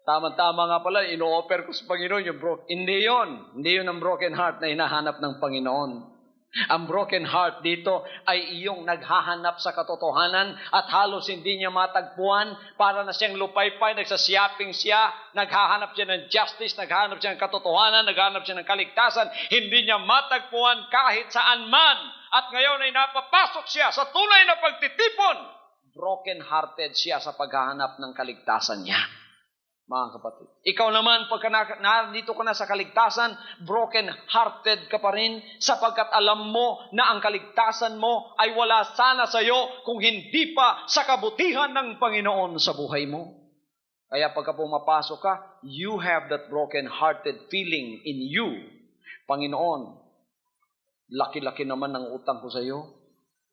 Tama nga pala, ino-offer ko sa Panginoon yung broken. Hindi yun ang broken heart na hinahanap ng Panginoon. Ang broken heart dito ay iyong naghahanap sa katotohanan at halos hindi niya matagpuan, para na siyang lupaypay, nagsasiyaping siya, naghahanap siya ng justice, naghahanap siya ng katotohanan, naghahanap siya ng kaligtasan, hindi niya matagpuan kahit saan man. At ngayon ay napapasok siya sa tunay na pagtitipon. Broken-hearted siya sa paghahanap ng kaligtasan niya. mga kapatid. Ikaw naman, pagka nandito ka na sa kaligtasan, broken-hearted ka pa rin, sapagkat alam mo na ang kaligtasan mo ay wala sana sa iyo kung hindi pa sa kabutihan ng Panginoon sa buhay mo. Kaya pagka pumapasok ka, you have that broken-hearted feeling in you. Panginoon, laki-laki naman ang utang ko sa iyo.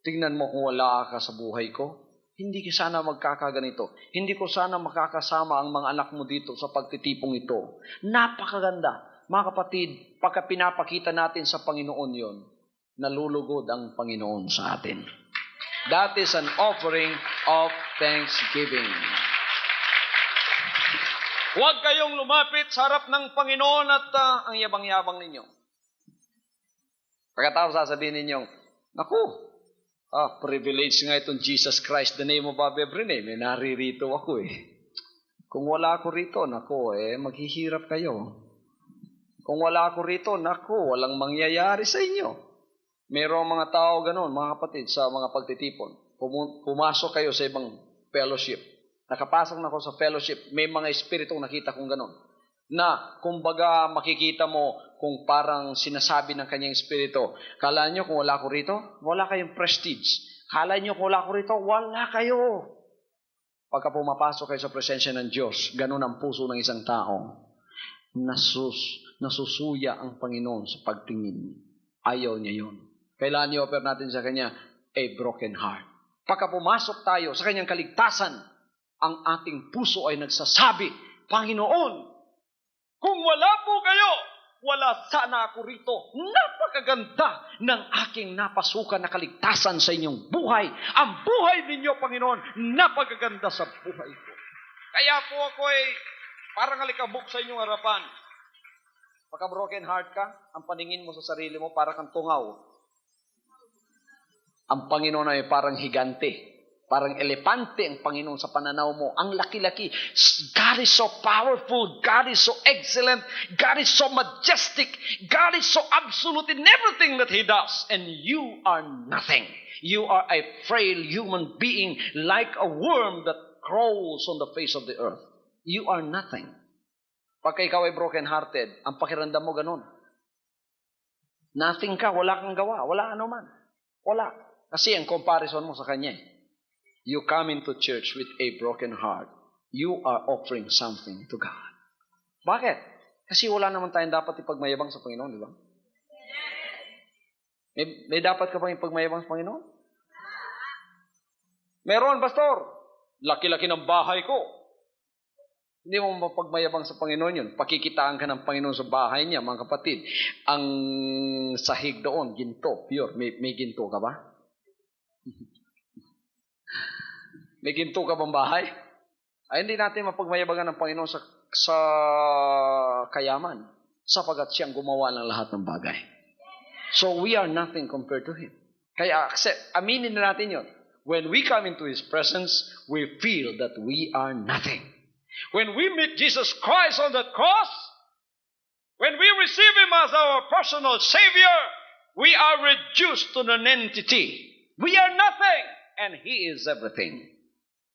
Tingnan mo kung wala ka sa buhay ko. Hindi ka sana magkakaganito. Hindi ko sana makakasama ang mga anak mo dito sa pagtitipong ito. Napakaganda. Mga kapatid, pagka pinapakita natin sa Panginoon yon, nalulugod ang Panginoon sa atin. That is an offering of thanksgiving. Huwag kayong lumapit sa harap ng Panginoon at ang yabang-yabang ninyo. Pagkatapos sasabihin ninyo, naku, privilege nga itong Jesus Christ, the name above every name. Naririto ako Kung wala ako rito, naku, maghihirap kayo. Kung wala ako rito, naku, walang mangyayari sa inyo. Merong mga tao ganon, mga kapatid, sa mga pagtitipon. Pumasok kayo sa ibang fellowship. Nakapasok na ako sa fellowship, may mga espiritong nakita kong ganon. Na, kumbaga, makikita mo kung parang sinasabi ng kanyang espiritu, kala nyo kung wala ko rito, wala kayong prestige. Kala nyo kung wala ko rito, wala kayo. Pagka pumapasok kayo sa presensya ng Diyos, ganun ang puso ng isang tao. Nasusuya ang Panginoon sa pagtingin. Ayaw niya yun. Kailangan i-offer natin sa Kanya a broken heart. Pagka pumasok tayo sa Kanyang kaligtasan, ang ating puso ay nagsasabi, Panginoon, kung wala po kayo, wala sana ako rito. Napakaganda ng aking napasukan na kaligtasan sa inyong buhay. Ang buhay ninyo, Panginoon, napakaganda sa buhay ko. Kaya po ako ay parang alikabok sa inyong harapan. Pagka broken heart ka, ang paningin mo sa sarili mo para kang tungaw. Ang Panginoon ay parang higante. Parang elepante ang Panginoon sa pananaw mo. Ang laki-laki. God is so powerful. God is so excellent. God is so majestic. God is so absolute in everything that He does. And you are nothing. You are a frail human being like a worm that crawls on the face of the earth. You are nothing. Pagka ikaw ay broken-hearted, ang pakiramdam mo ganun. Nothing ka. Wala kang gawa. Wala ano man. Wala. Kasi ang comparison mo sa Kanya You come into church with a broken heart. You are offering something to God. Bakit? Kasi wala naman tayong dapat ipagmayabang sa Panginoon, di ba? May dapat ka bang ipagmayabang sa Panginoon? Meron, pastor. Laki-laki ng bahay ko. Hindi mo mapagmayabang sa Panginoon yun. Pakikitaan ka ng Panginoon sa bahay niya, mga kapatid. Ang sahig doon, ginto, pure. May ginto ka ba? May ginto ka bang bahay? Ay, hindi natin mapagmayabangan ng Panginoon sa kayaman, sapagat siyang gumawa ng lahat ng bagay. So we are nothing compared to Him. Kaya aminin na natin yun. When we come into His presence, we feel that we are nothing. When we meet Jesus Christ on that cross, when we receive Him as our personal Savior, we are reduced to an entity. We are nothing, and He is everything.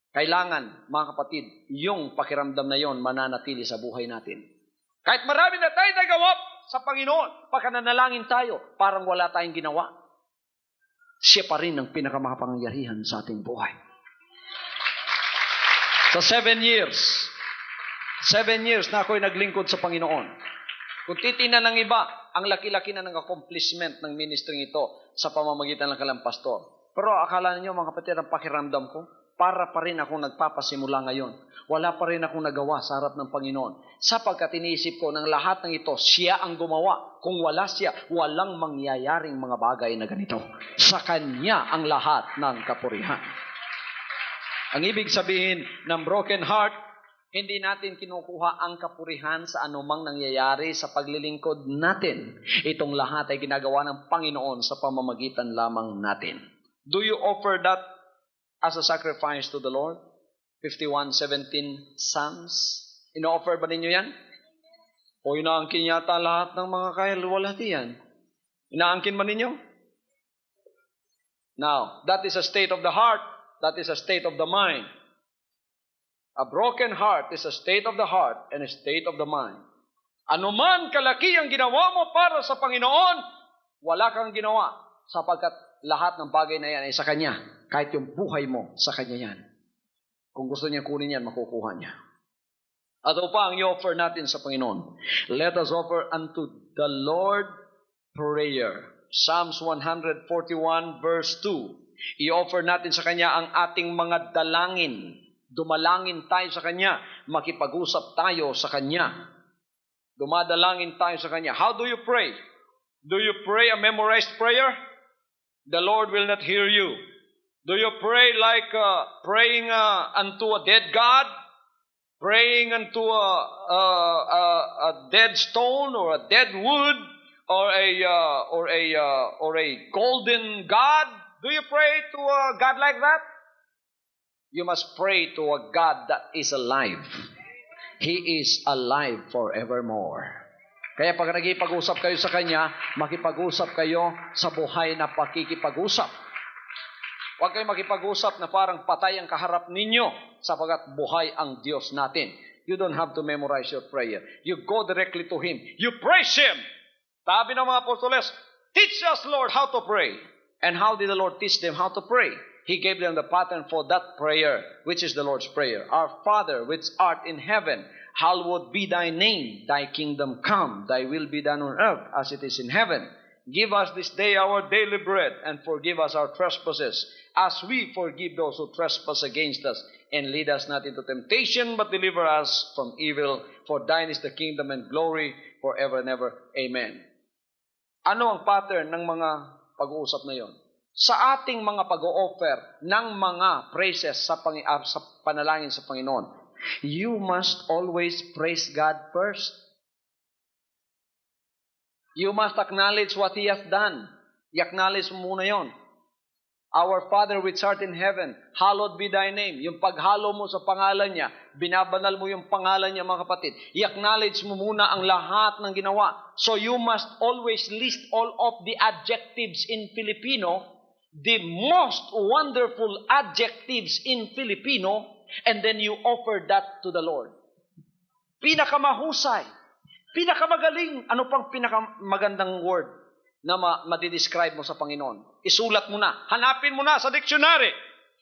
Kailangan, mga kapatid, yung pakiramdam na yon mananatili sa buhay natin. Kahit marami na tayo nagawa sa Panginoon, pagka nanalangin tayo, parang wala tayong ginawa. Siya pa rin ang pinakamakapangyarihan sa ating buhay. Sa 7 years na ako'y naglingkod sa Panginoon. Kung titingnan ng iba, ang laki-laki na ng accomplishment ng ministry ito sa pamamagitan ng kalang pastor. Pero akala niyo, mga kapatid, ang pakiramdam ko, para pa rin akong nagpapasimula ngayon. Wala pa rin akong nagawa sa harap ng Panginoon. Sapagkat iniisip ko ng lahat ng ito, siya ang gumawa. Kung wala siya, walang mangyayaring mga bagay na ganito. Sa Kanya ang lahat ng kapurihan. Ang ibig sabihin ng broken heart, hindi natin kinukuha ang kapurihan sa anumang nangyayari sa paglilingkod natin. Itong lahat ay ginagawa ng Panginoon sa pamamagitan lamang natin. Do you offer that as a sacrifice to the Lord? 51:17 Psalms. Ino-offer ba ninyo yan? O inaangkin yata lahat ng mga kahalwalhatian? Inaangkin ba ninyo? Now, that is a state of the heart. That is a state of the mind. A broken heart is a state of the heart and a state of the mind. Ano man kalaki ang ginawa mo para sa Panginoon, wala kang ginawa sapagkat lahat ng bagay na yan ay sa Kanya. Kahit yung buhay mo, sa Kanya yan. Kung gusto niya kunin yan, makukuha niya. At pa ang i-offer natin sa Panginoon. Let us offer unto the Lord prayer. Psalms 141 verse 2. I-offer natin sa Kanya ang ating mga dalangin. Dumalangin tayo sa Kanya. Makipag-usap tayo sa Kanya. Dumadalangin tayo sa Kanya. How do you pray? Do you pray a memorized prayer? The Lord will not hear you. Do you pray like praying unto a dead God? Praying unto a dead stone or a dead wood or a golden God? Do you pray to a God like that? You must pray to a God that is alive. He is alive forevermore. Kaya pag nagkipag-usap kayo sa Kanya, makipag-usap kayo sa buhay na pakikipag-usap. Huwag kayo makipag-usap na parang patay ang kaharap ninyo sapagkat buhay ang Diyos natin. You don't have to memorize your prayer. You go directly to Him. You praise Him. Sabi ng mga apostoles, teach us, Lord, how to pray. And how did the Lord teach them how to pray? He gave them the pattern for that prayer, which is the Lord's Prayer. Our Father, which art in heaven, hallowed be thy name. Thy kingdom come. Thy will be done on earth as it is in heaven. Give us this day our daily bread, and forgive us our trespasses, as we forgive those who trespass against us. And lead us not into temptation, but deliver us from evil. For thine is the kingdom and glory forever and ever. Amen. Ano ang pattern ng mga pag-uusap na yon? Sa ating mga pag-o-offer ng mga praises sa panalangin sa Panginoon, you must always praise God first. You must acknowledge what He has done. I-acknowledge mo muna yon. Our Father which art in heaven, hallowed be thy name. Yung paghalo mo sa pangalan niya, binabanal mo yung pangalan niya, mga kapatid. I-acknowledge mo muna ang lahat ng ginawa. So you must always list all of the adjectives in Filipino, the most wonderful adjectives in Filipino, and then you offer that to the Lord. Pinakamahusay, pinakamagaling, ano pang pinakamagandang word na madidescribe mo sa Panginoon? Isulat mo na. Hanapin mo na sa dictionary.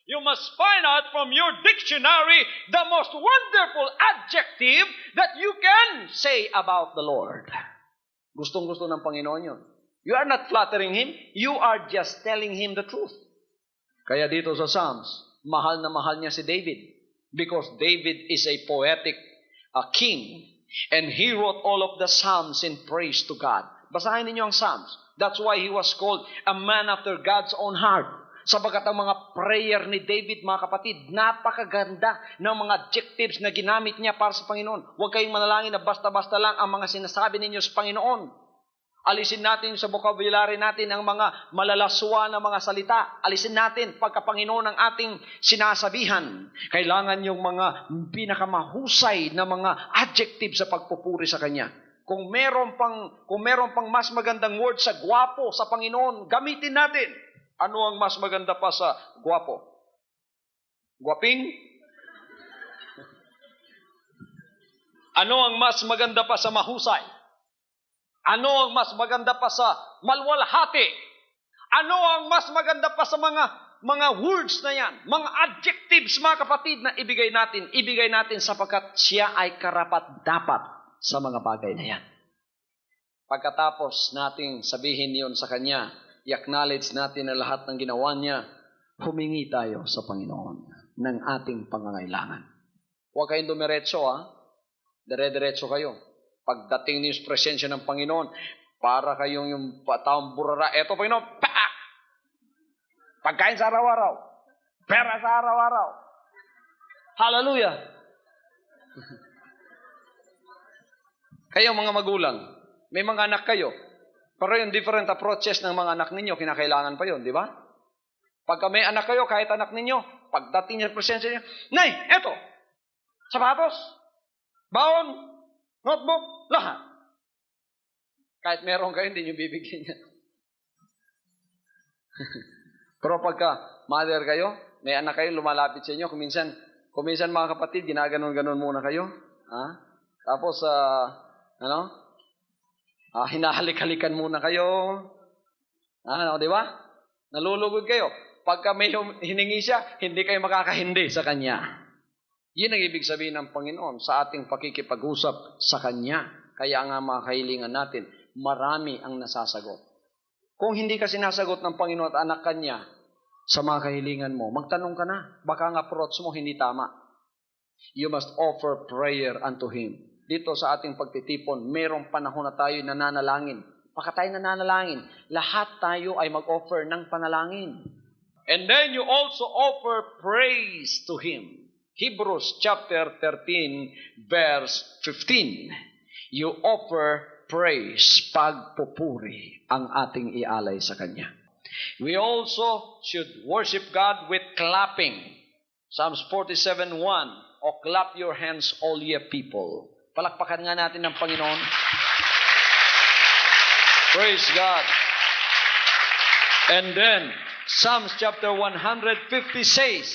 You must find out from your dictionary the most wonderful adjective that you can say about the Lord. Gustong-gusto ng Panginoon yun. You are not flattering Him. You are just telling Him the truth. Kaya dito sa Psalms, mahal na mahal niya si David. Because David is a poetic king. And he wrote all of the Psalms in praise to God. Basahin ninyo ang Psalms. That's why he was called a man after God's own heart. Sabagat ang mga prayer ni David, mga kapatid, napakaganda ng mga adjectives na ginamit niya para sa Panginoon. Huwag kayong manalangin na basta-basta lang ang mga sinasabi ninyo sa Panginoon. Alisin natin sa vocabulary natin ang mga malalaswa na mga salita. Alisin natin pagka-Panginoon ang ating sinasabihan. Kailangan yung mga pinakamahusay na mga adjectives sa pagpupuri sa Kanya. Kung meron pang mas magandang word sa gwapo sa Panginoon, gamitin natin. Ano ang mas maganda pa sa gwapo? Gwaping? Ano ang mas maganda pa sa mahusay? Ano ang mas maganda pa sa malwalhati? Ano ang mas maganda pa sa mga words na yan? Mga adjectives, mga kapatid, na ibigay natin sapagkat siya ay karapat-dapat sa mga bagay na yan. Pagkatapos nating sabihin niyon sa Kanya, i-acknowledge natin na lahat ng ginawa niya, humingi tayo sa Panginoon ng ating pangangailangan. Huwag kayong dumiretso, dire-diretso kayo. Pagdating niyo sa presensya ng Panginoon, para kayong yung taong burara. Eto, Panginoon, paak! Pagkain sa araw-araw. Pera sa araw-araw. Hallelujah! Kayo mga magulang, may mga anak kayo, pero yung different approaches ng mga anak ninyo, kinakailangan pa yun, di ba? Pagka may anak kayo, kahit anak ninyo, pagdating niya sa presensya niya, Nay, eto, sapatos, baon, notebook, lahat. Kahit meron kayo, hindi nyo bibigyan niya. Pero pagka mother kayo, may anak kayo, lumalapit sa inyo, kung Kuminsan mga kapatid, ginaganon-ganon muna kayo. Tapos, hinahalik-halikan muna kayo. Di ba? Nalulugod kayo. Pagka may hiningi siya, hindi kayo makakahindi sa Kanya. Yun ang ibig sabihin ng Panginoon sa ating pakikipag-usap sa Kanya. Kaya nga mga kahilingan natin, marami ang nasasagot. Kung hindi ka sinasagot ng Panginoon at anak Kanya sa mga kahilingan mo, magtanong ka na. Baka ang approach mo hindi tama. You must offer prayer unto Him. Dito sa ating pagtitipon, mayroong panahon na tayo nananalangin. Baka tayo nananalangin. Lahat tayo ay mag-offer ng panalangin. And then you also offer praise to Him. Hebrews chapter 13, verse 15. You offer praise, pagpupuri ang ating ialay sa Kanya. We also should worship God with clapping. Psalms 47:1. O clap your hands, all ye people. Palakpakan nga natin ng Panginoon. Praise God. And then, Psalms chapter 150 says,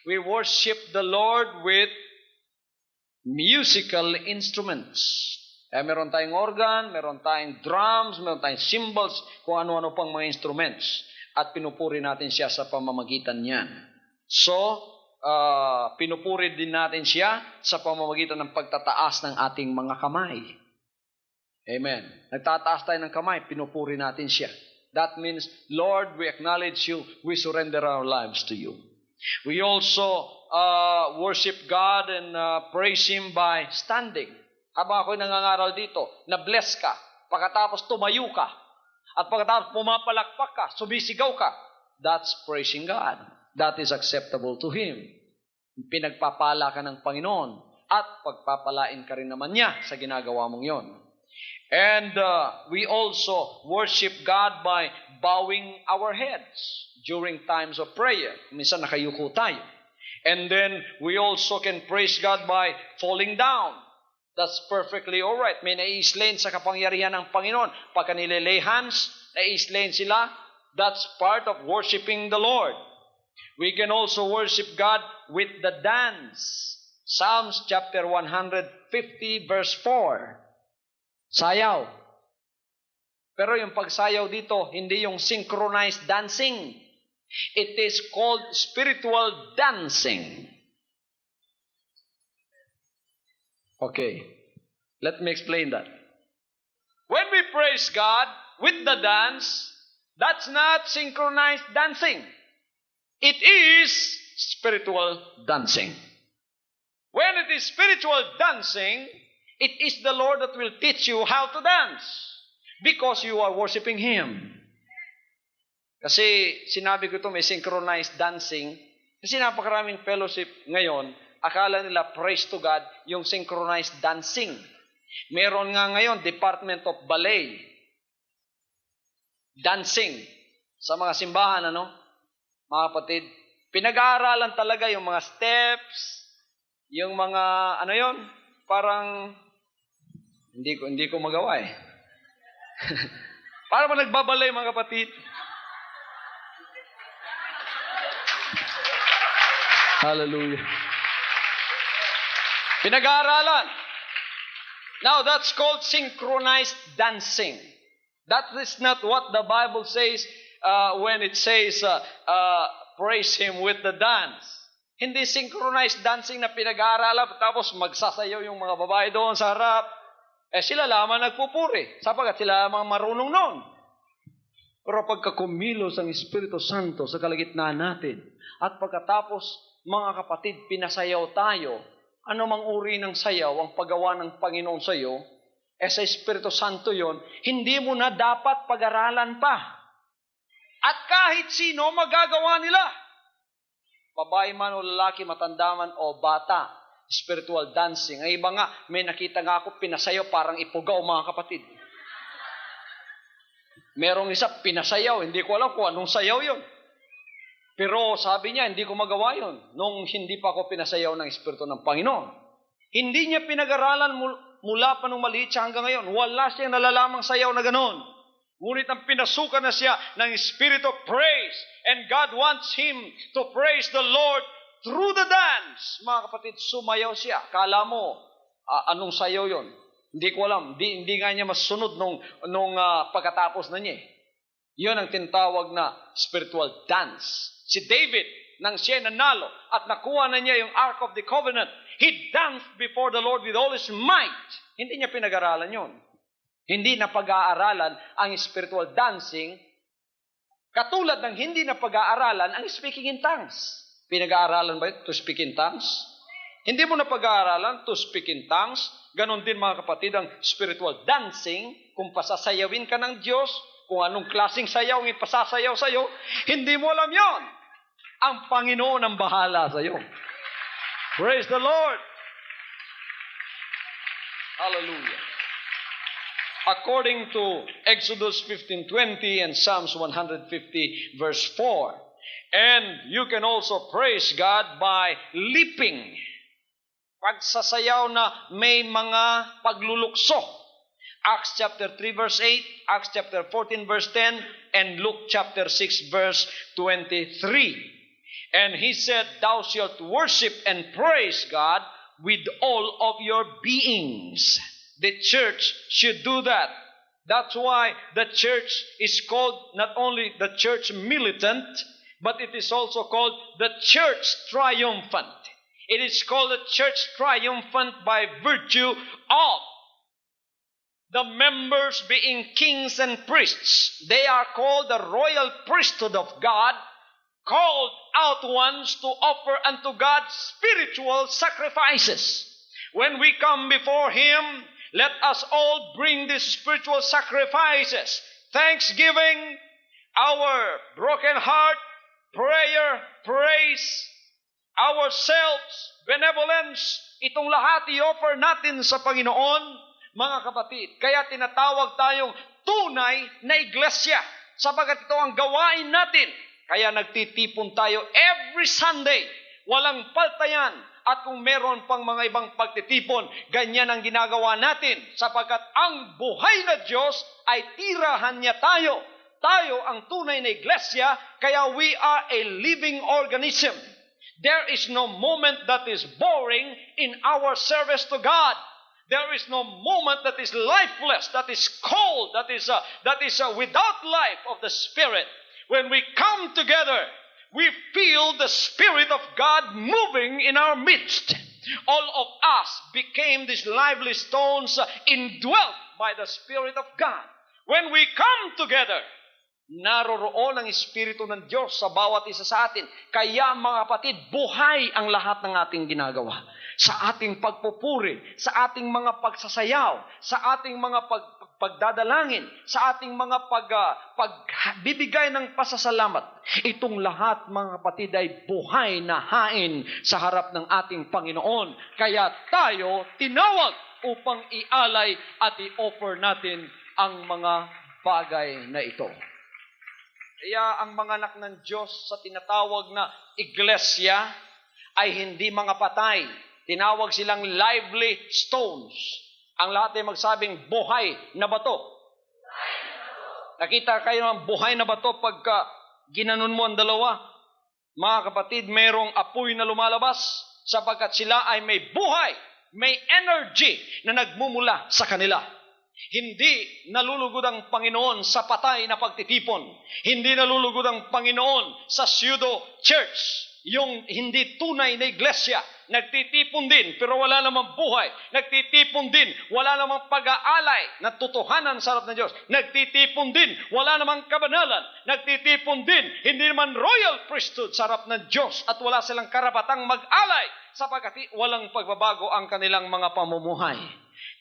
we worship the Lord with musical instruments. Meron tayong organ, meron tayong drums, meron tayong cymbals, kung ano-ano pang mga instruments. At pinupuri natin siya sa pamamagitan niyan. So, pinupuri din natin siya sa pamamagitan ng pagtataas ng ating mga kamay. Amen. Nagtataas tayo ng kamay, pinupuri natin siya. That means, Lord, we acknowledge you, we surrender our lives to you. We also worship God and praise Him by standing. Habang ako'y nangangaral dito, na-bless ka, pagkatapos tumayo ka, at pagkatapos pumapalakpak ka, sumisigaw ka, that's praising God. That is acceptable to Him. Pinagpapala ka ng Panginoon, at pagpapalain ka rin naman niya sa ginagawa mong yon. And we also worship God by bowing our heads during times of prayer. Minsan nakayuko tayo. And then we also can praise God by falling down. That's perfectly all right. May nai-slain sa kapangyarihan ng Panginoon. Pagka nililay hands, nai-slain sila. That's part of worshiping the Lord. We can also worship God with the dance. Psalms chapter 150 verse 4. Sayaw. Pero yung pagsayaw dito, hindi yung synchronized dancing. It is called spiritual dancing. Okay, let me explain that. When we praise God with the dance, that's not synchronized dancing. It is spiritual dancing. When it is spiritual dancing, it is the Lord that will teach you how to dance because you are worshiping Him. Kasi sinabi ko ito, may synchronized dancing. Kasi napakaraming fellowship ngayon, akala nila praise to God yung synchronized dancing. Meron nga ngayon, Department of Ballet. Dancing. Sa mga simbahan, mga kapatid, pinag-aaralan talaga yung mga steps, yung mga, parang, hindi ko magawa eh. Para ba nagbabalay mga kapatid? Hallelujah. Pinag-aaralan. Now, that's called synchronized dancing. That is not what the Bible says when it says, praise Him with the dance. Hindi synchronized dancing na pinag-aaralan tapos magsasayaw yung mga babae doon sa harap. Sila lamang nagpupuri sapagkat sila lamang marunong noon. Pero pagka kumilos ang Espiritu Santo sa kalagitnaan natin at pagkatapos mga kapatid, pinasayaw tayo, anumang uri ng sayaw ang paggawa ng Panginoon sa iyo, sa Espiritu Santo yon, hindi mo na dapat pag-aralan pa. At kahit sino magagawa nila. Babae man o lalaki, matanda man o bata, spiritual dancing. Ang iba nga, may nakita nga ako, pinasayaw parang ipugaw mga kapatid. Merong isa, pinasayaw, hindi ko alam kung anong sayaw yon. Pero sabi niya, hindi ko magawa yon nung hindi pa ako pinasayaw ng Espiritu ng Panginoon. Hindi niya pinag-aralan mula pa nung maliit siya hanggang ngayon. Wala siyang nalalamang sayaw na ganon. Ngunit ang pinasukan na siya ng Spirit of praise. And God wants him to praise the Lord through the dance, mga kapatid, sumayaw siya. Kala mo, anong sayaw yon? Hindi ko alam. Hindi nga niya masunod nung pagkatapos na niya. Yun ang tinatawag na spiritual dance. Si David, nang siya nanalo at nakuha na niya yung Ark of the Covenant, he danced before the Lord with all his might. Hindi niya pinag-aralan yun. Hindi na pag-aaralan ang spiritual dancing, katulad ng hindi na pag-aaralan ang speaking in tongues. Pinag-aaralan ba ito to speak in tongues? Hindi mo na pag-aaralan to speak in tongues. Ganon din mga kapatid ang spiritual dancing. Kung pasasayawin ka ng Diyos, kung anong klaseng sayaw ang ipasasayaw sa'yo, hindi mo alam yon. Ang Panginoon ang bahala sa'yo. Praise the Lord! Hallelujah! According to Exodus 15:20 and Psalms 150 verse 4, and you can also praise God by leaping. Pagsasayaw na may mga paglulukso. Acts chapter 3 verse 8, Acts chapter 14 verse 10, and Luke chapter 6 verse 23. And he said, thou shalt worship and praise God with all of your beings. The church should do that. That's why the church is called not only the church militant, but it is also called the church triumphant. It is called the church triumphant by virtue of the members being kings and priests. They are called the royal priesthood of God, called out ones to offer unto God spiritual sacrifices. When we come before Him, let us all bring these spiritual sacrifices. Thanksgiving, our broken heart, prayer, praise, ourselves, benevolence. Itong lahat i-offer natin sa Panginoon, mga kapatid. Kaya tinatawag tayong tunay na iglesia, sapagat ito ang gawain natin. Kaya nagtitipon tayo every Sunday. Walang paltayan. At kung meron pang mga ibang pagtitipon, ganyan ang ginagawa natin. Sapagkat ang buhay na Diyos ay tirahan niya tayo. Tayo ang tunay na iglesia, kaya we are a living organism. There is no moment that is boring in our service to God. There is no moment that is lifeless, that is cold, that is without life of the Spirit. When we come together, we feel the Spirit of God moving in our midst. All of us became these lively stones indwelt by the Spirit of God. When we come together, naroroon ang Espiritu ng Diyos sa bawat isa sa atin. Kaya mga kapatid, buhay ang lahat ng ating ginagawa. Sa ating pagpupuri, sa ating mga pagsasayaw, sa ating mga pagdadalangin, sa ating mga pagbibigay ng pasasalamat. Itong lahat, mga kapatid, ay buhay na hain sa harap ng ating Panginoon. Kaya tayo tinawag upang ialay at i-offer natin ang mga bagay na ito. Kaya ang mga anak ng Diyos sa tinatawag na iglesia ay hindi mga patay. Tinawag silang lively stones. Ang lahat ay magsabing buhay na bato. Nakita kayo ng buhay na bato pagka ginanon mo ang dalawa. Mga kapatid, mayroong apoy na lumalabas sapagkat sila ay may buhay, may energy na nagmumula sa kanila. Hindi nalulugod ang Panginoon sa patay na pagtitipon. Hindi nalulugod ang Panginoon sa pseudo-church. Yung hindi tunay na iglesia, nagtitipon din pero wala namang buhay. Nagtitipon din, wala namang pag-aalay na totohanan sa harap ng Diyos. Nagtitipon din, wala namang kabanalan. Nagtitipon din, hindi naman royal priesthood sa harap ng Diyos at wala silang karapatang mag-alay sapagkat walang pagbabago ang kanilang mga pamumuhay.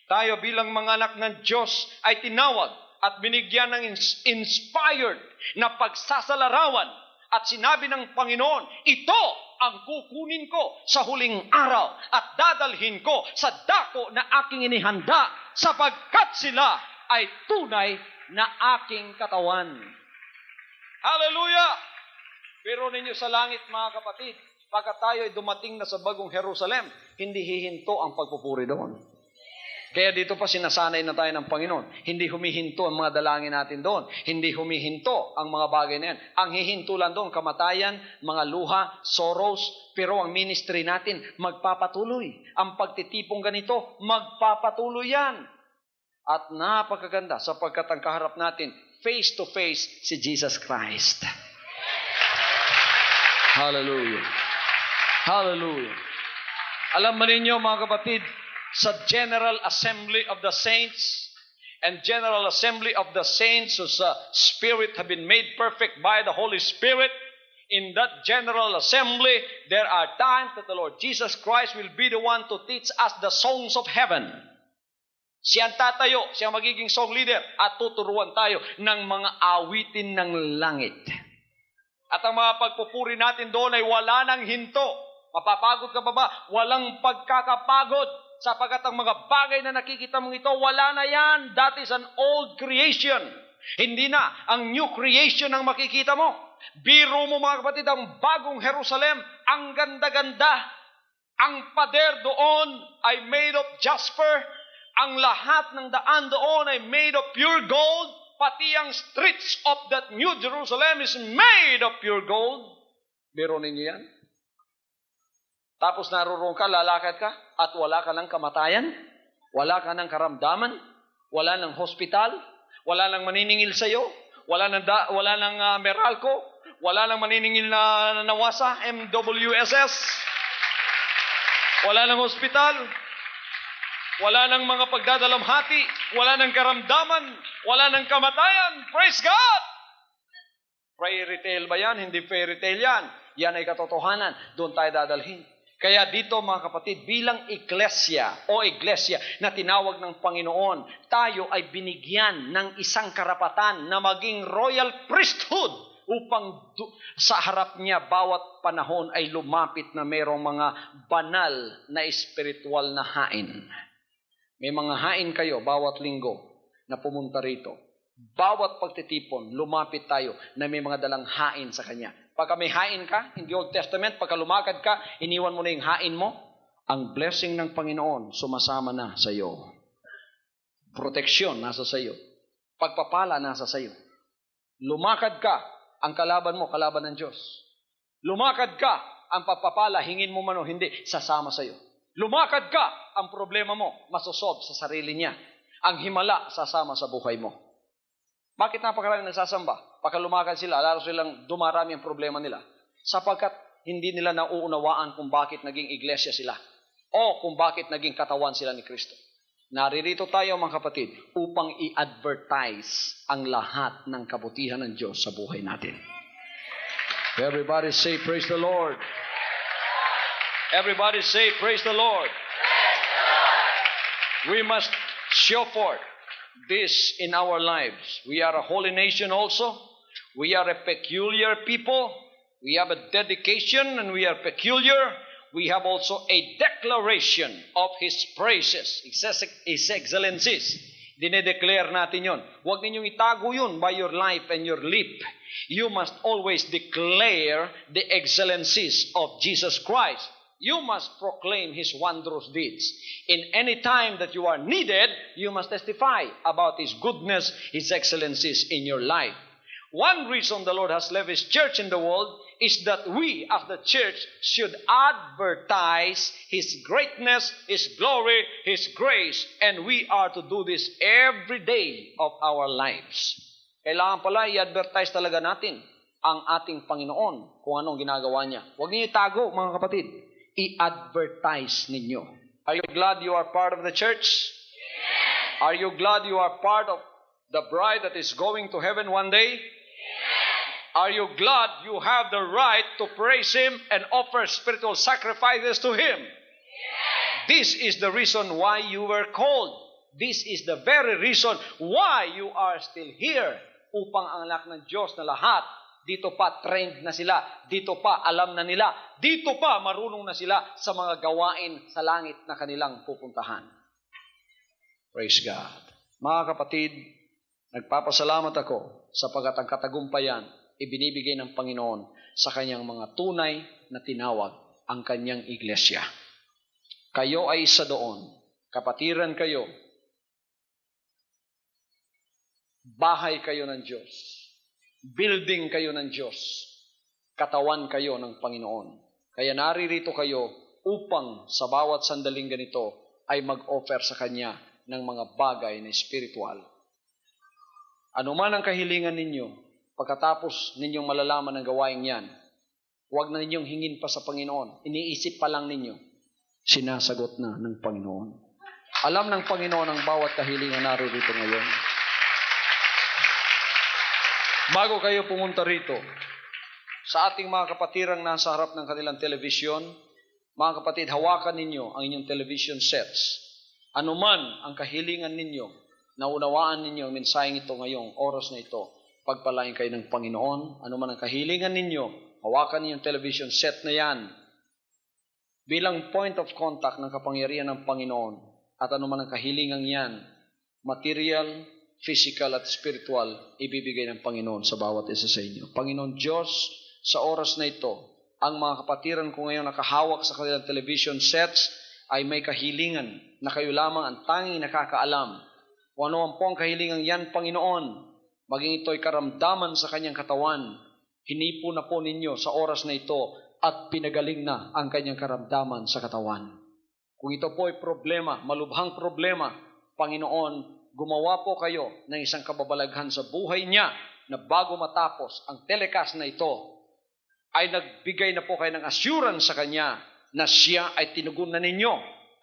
Tayo bilang mga anak ng Diyos ay tinawag at binigyan ng inspired na pagsasalarawan. At sinabi ng Panginoon, ito ang kukunin ko sa huling araw at dadalhin ko sa dako na aking inihanda sapagkat sila ay tunay na aking katawan. Hallelujah! Pero ninyo sa langit, mga kapatid, pagka tayo ay dumating na sa bagong Jerusalem, hindi hihinto ang pagpupuri doon. Kaya dito pa sinasanay na tayo ng Panginoon. Hindi humihinto ang mga dalangin natin doon. Hindi humihinto ang mga bagay na yan. Ang hihinto lang doon, kamatayan, mga luha, sorrows. Pero ang ministry natin, magpapatuloy. Ang pagtitipong ganito, magpapatuloy yan. At napakaganda sapagkat ang kaharap natin, face to face, si Jesus Christ. Hallelujah. Hallelujah. Alam mo ninyo mga kapatid, sa General Assembly of the Saints and General Assembly of the Saints whose spirit have been made perfect by the Holy Spirit, in that General Assembly, there are times that the Lord Jesus Christ will be the one to teach us the songs of heaven. Siya ang tatayo, siya ang magiging song leader at tuturuan tayo ng mga awitin ng langit. At ang mga pagpupuri natin doon ay wala nang hinto. Mapapagod ka pa ba? Walang pagkakapagod. Sapagkat ang mga bagay na nakikita mong ito, wala na yan. That is an old creation. Hindi na. Ang new creation ang makikita mo. Biro mo mga kapatid, ang bagong Jerusalem, ang ganda-ganda. Ang pader doon ay made of jasper. Ang lahat ng daan doon ay made of pure gold. Pati ang streets of that new Jerusalem is made of pure gold. Biro ninyo yan? Tapos naroon ka, lalakad ka, at wala ka ng kamatayan, wala ka ng karamdaman, wala ng hospital, wala ng maniningil sa iyo, wala ng Meralco, wala ng maniningil na nawasa, MWSS, wala ng hospital, wala ng mga pagdadalamhati, wala ng karamdaman, wala ng kamatayan. Praise God! Fairy tale ba yan? Hindi fairy tale yan. Yan ay katotohanan. Doon tayo dadalhin. Kaya dito mga kapatid, bilang iglesia na tinawag ng Panginoon, tayo ay binigyan ng isang karapatan na maging royal priesthood upang sa harap niya bawat panahon ay lumapit na mayroong mga banal na espiritual na hain. May mga hain kayo bawat linggo na pumunta rito. Bawat pagtitipon, lumapit tayo na may mga dalang hain sa Kanya. Pagka may hain ka, in the Old Testament, pagka lumakad ka, iniwan mo na yung hain mo, ang blessing ng Panginoon sumasama na sa iyo. Proteksyon nasa sa iyo. Pagpapala nasa sa iyo. Lumakad ka, ang kalaban mo, kalaban ng Diyos. Lumakad ka, ang pagpapala, hingin mo man o hindi, sasama sa iyo. Lumakad ka, ang problema mo, masosolve sa sarili niya. Ang himala, sasama sa buhay mo. Bakit napakaraming nagsasamba? Pagka lumakad sila, lalo silang dumarami ang problema nila. Sapagkat hindi nila nauunawaan kung bakit naging iglesia sila. O kung bakit naging katawan sila ni Kristo. Naririto tayo mga kapatid upang i-advertise ang lahat ng kabutihan ng Diyos sa buhay natin. Everybody say, praise the Lord. Everybody say, praise the Lord. We must show forth this in our lives. We are a holy nation also. We are a peculiar people. We have a dedication and we are peculiar. We have also a declaration of His praises, His excellencies. Dinedeclare natin yun. Huwag ninyong itago yun by your life and your lip. You must always declare the excellencies of Jesus Christ. You must proclaim His wondrous deeds. In any time that you are needed, you must testify about His goodness, His excellencies in your life. One reason the Lord has left His church in the world is that we, as the church, should advertise His greatness, His glory, His grace, and we are to do this every day of our lives. Kailangan pala i-advertise talaga natin ang ating Panginoon kung anong ginagawa niya. Huwag niyo itago, mga kapatid. I-advertise ninyo. Are you glad you are part of the church? Yes. Are you glad you are part of the bride that is going to heaven one day? Yes. Are you glad you have the right to praise Him and offer spiritual sacrifices to Him? Yes. This is the reason why you were called. This is the very reason why you are still here. Upang ang anak ng Diyos na lahat, dito pa trained na sila, dito pa alam na nila, dito pa marunong na sila sa mga gawain sa langit na kanilang pupuntahan. Praise God. Mga kapatid, nagpapasalamat ako sapagkat ang katagumpayan ibinibigay ng Panginoon sa kanyang mga tunay na tinawag, ang kanyang iglesia. Kayo ay isa doon, kapatiran kayo Bahay kayo ng Diyos. Building kayo ng Diyos. Katawan kayo ng Panginoon. Kaya naririto kayo upang sa bawat sandaling ganito ay mag-offer sa Kanya ng mga bagay na spiritual. Ano man ang kahilingan ninyo, pagkatapos ninyong malalaman ng gawain yan, huwag na ninyong hingin pa sa Panginoon. Iniisip pa lang ninyo, sinasagot na ng Panginoon. Alam ng Panginoon ang bawat kahilingan naririto ngayon. Bago kayo pumunta rito, sa ating mga kapatirang nasa harap ng kanilang television, mga kapatid, hawakan ninyo ang inyong television sets. Ano man ang kahilingan ninyo, naunawaan ninyo ang mensaheng ito ngayong oras na ito, pagpalain kayo ng Panginoon. Ano man ang kahilingan ninyo, hawakan ninyo ang television set na yan bilang point of contact ng kapangyarihan ng Panginoon. At ano man ang kahilingan yan, material, physical at spiritual, ibibigay ng Panginoon sa bawat isa sa inyo. Panginoon Diyos, sa oras na ito, ang mga kapatiran ko ngayon nakahawak sa kanilang television sets ay may kahilingan na kayo lamang ang tanging nakakaalam. Kung ano ang po ang kahilingan yan, Panginoon, maging ito'y karamdaman sa kanyang katawan, hinipo na po ninyo sa oras na ito at pinagaling na ang kanyang karamdaman sa katawan. Kung ito po ay problema, malubhang problema, Panginoon, gumawa po kayo ng isang kababalaghan sa buhay niya na bago matapos ang telecast na ito, ay nagbigay na po kayo ng assurance sa kanya na siya ay tinugon na ninyo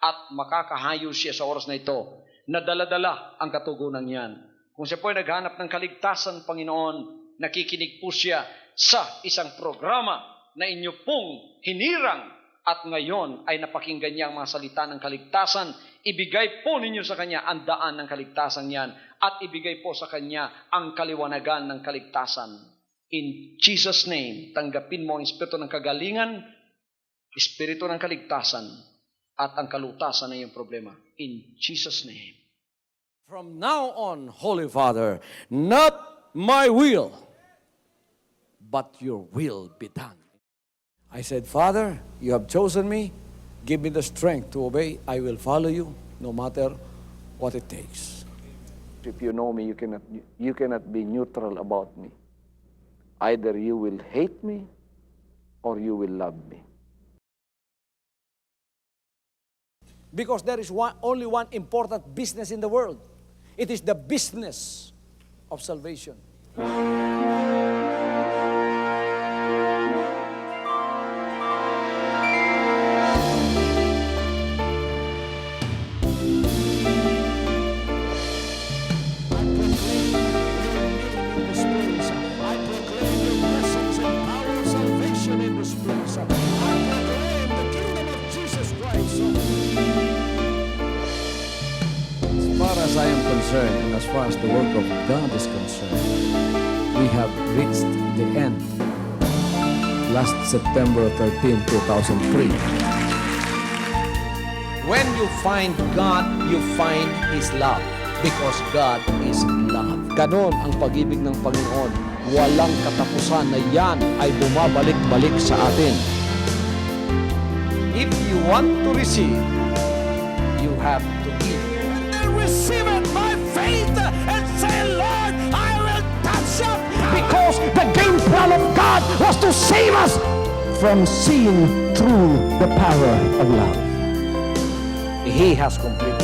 at makakahayo siya sa oras na ito na dala-dala ang katugunan niyan. Kung siya po ay naghanap ng kaligtasan, Panginoon, nakikinig po siya sa isang programa na inyo pong hinirang at ngayon ay napakinggan niya ang mga salita ng kaligtasan. Ibigay po ninyo sa kanya ang daan ng kaligtasan niyan at ibigay po sa kanya ang kaliwanagan ng kaligtasan. In Jesus' name, tanggapin mo ang espiritu ng kagalingan, espiritu ng kaligtasan, at ang kalutasan ng iyong problema. In Jesus' name. From now on, Holy Father, not my will, but your will be done. I said, Father, you have chosen me. Give me the strength to obey. I will follow you no matter what it takes. If you know me, you cannot be neutral about me. Either you will hate me or you will love me. Because there is only one important business in the world. It is the business of salvation. As I am concerned, and as far as the work of God is concerned, we have reached the end. Last September 13, 2003. When you find God, you find His love. Because God is love. Ganon ang pag-ibig ng Panginoon. Walang katapusan na yan ay bumabalik-balik sa atin. If you want to receive, you have to give. Receive it by faith and say, Lord, I will touch up. Because the game plan of God was to save us from seeing through the power of love. He has completed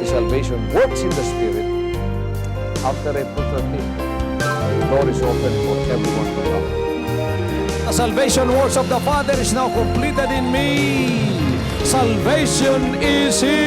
His salvation works in the Spirit. After April 13, the door is open for everyone to come. The salvation works of the Father is now completed in me. Salvation is here.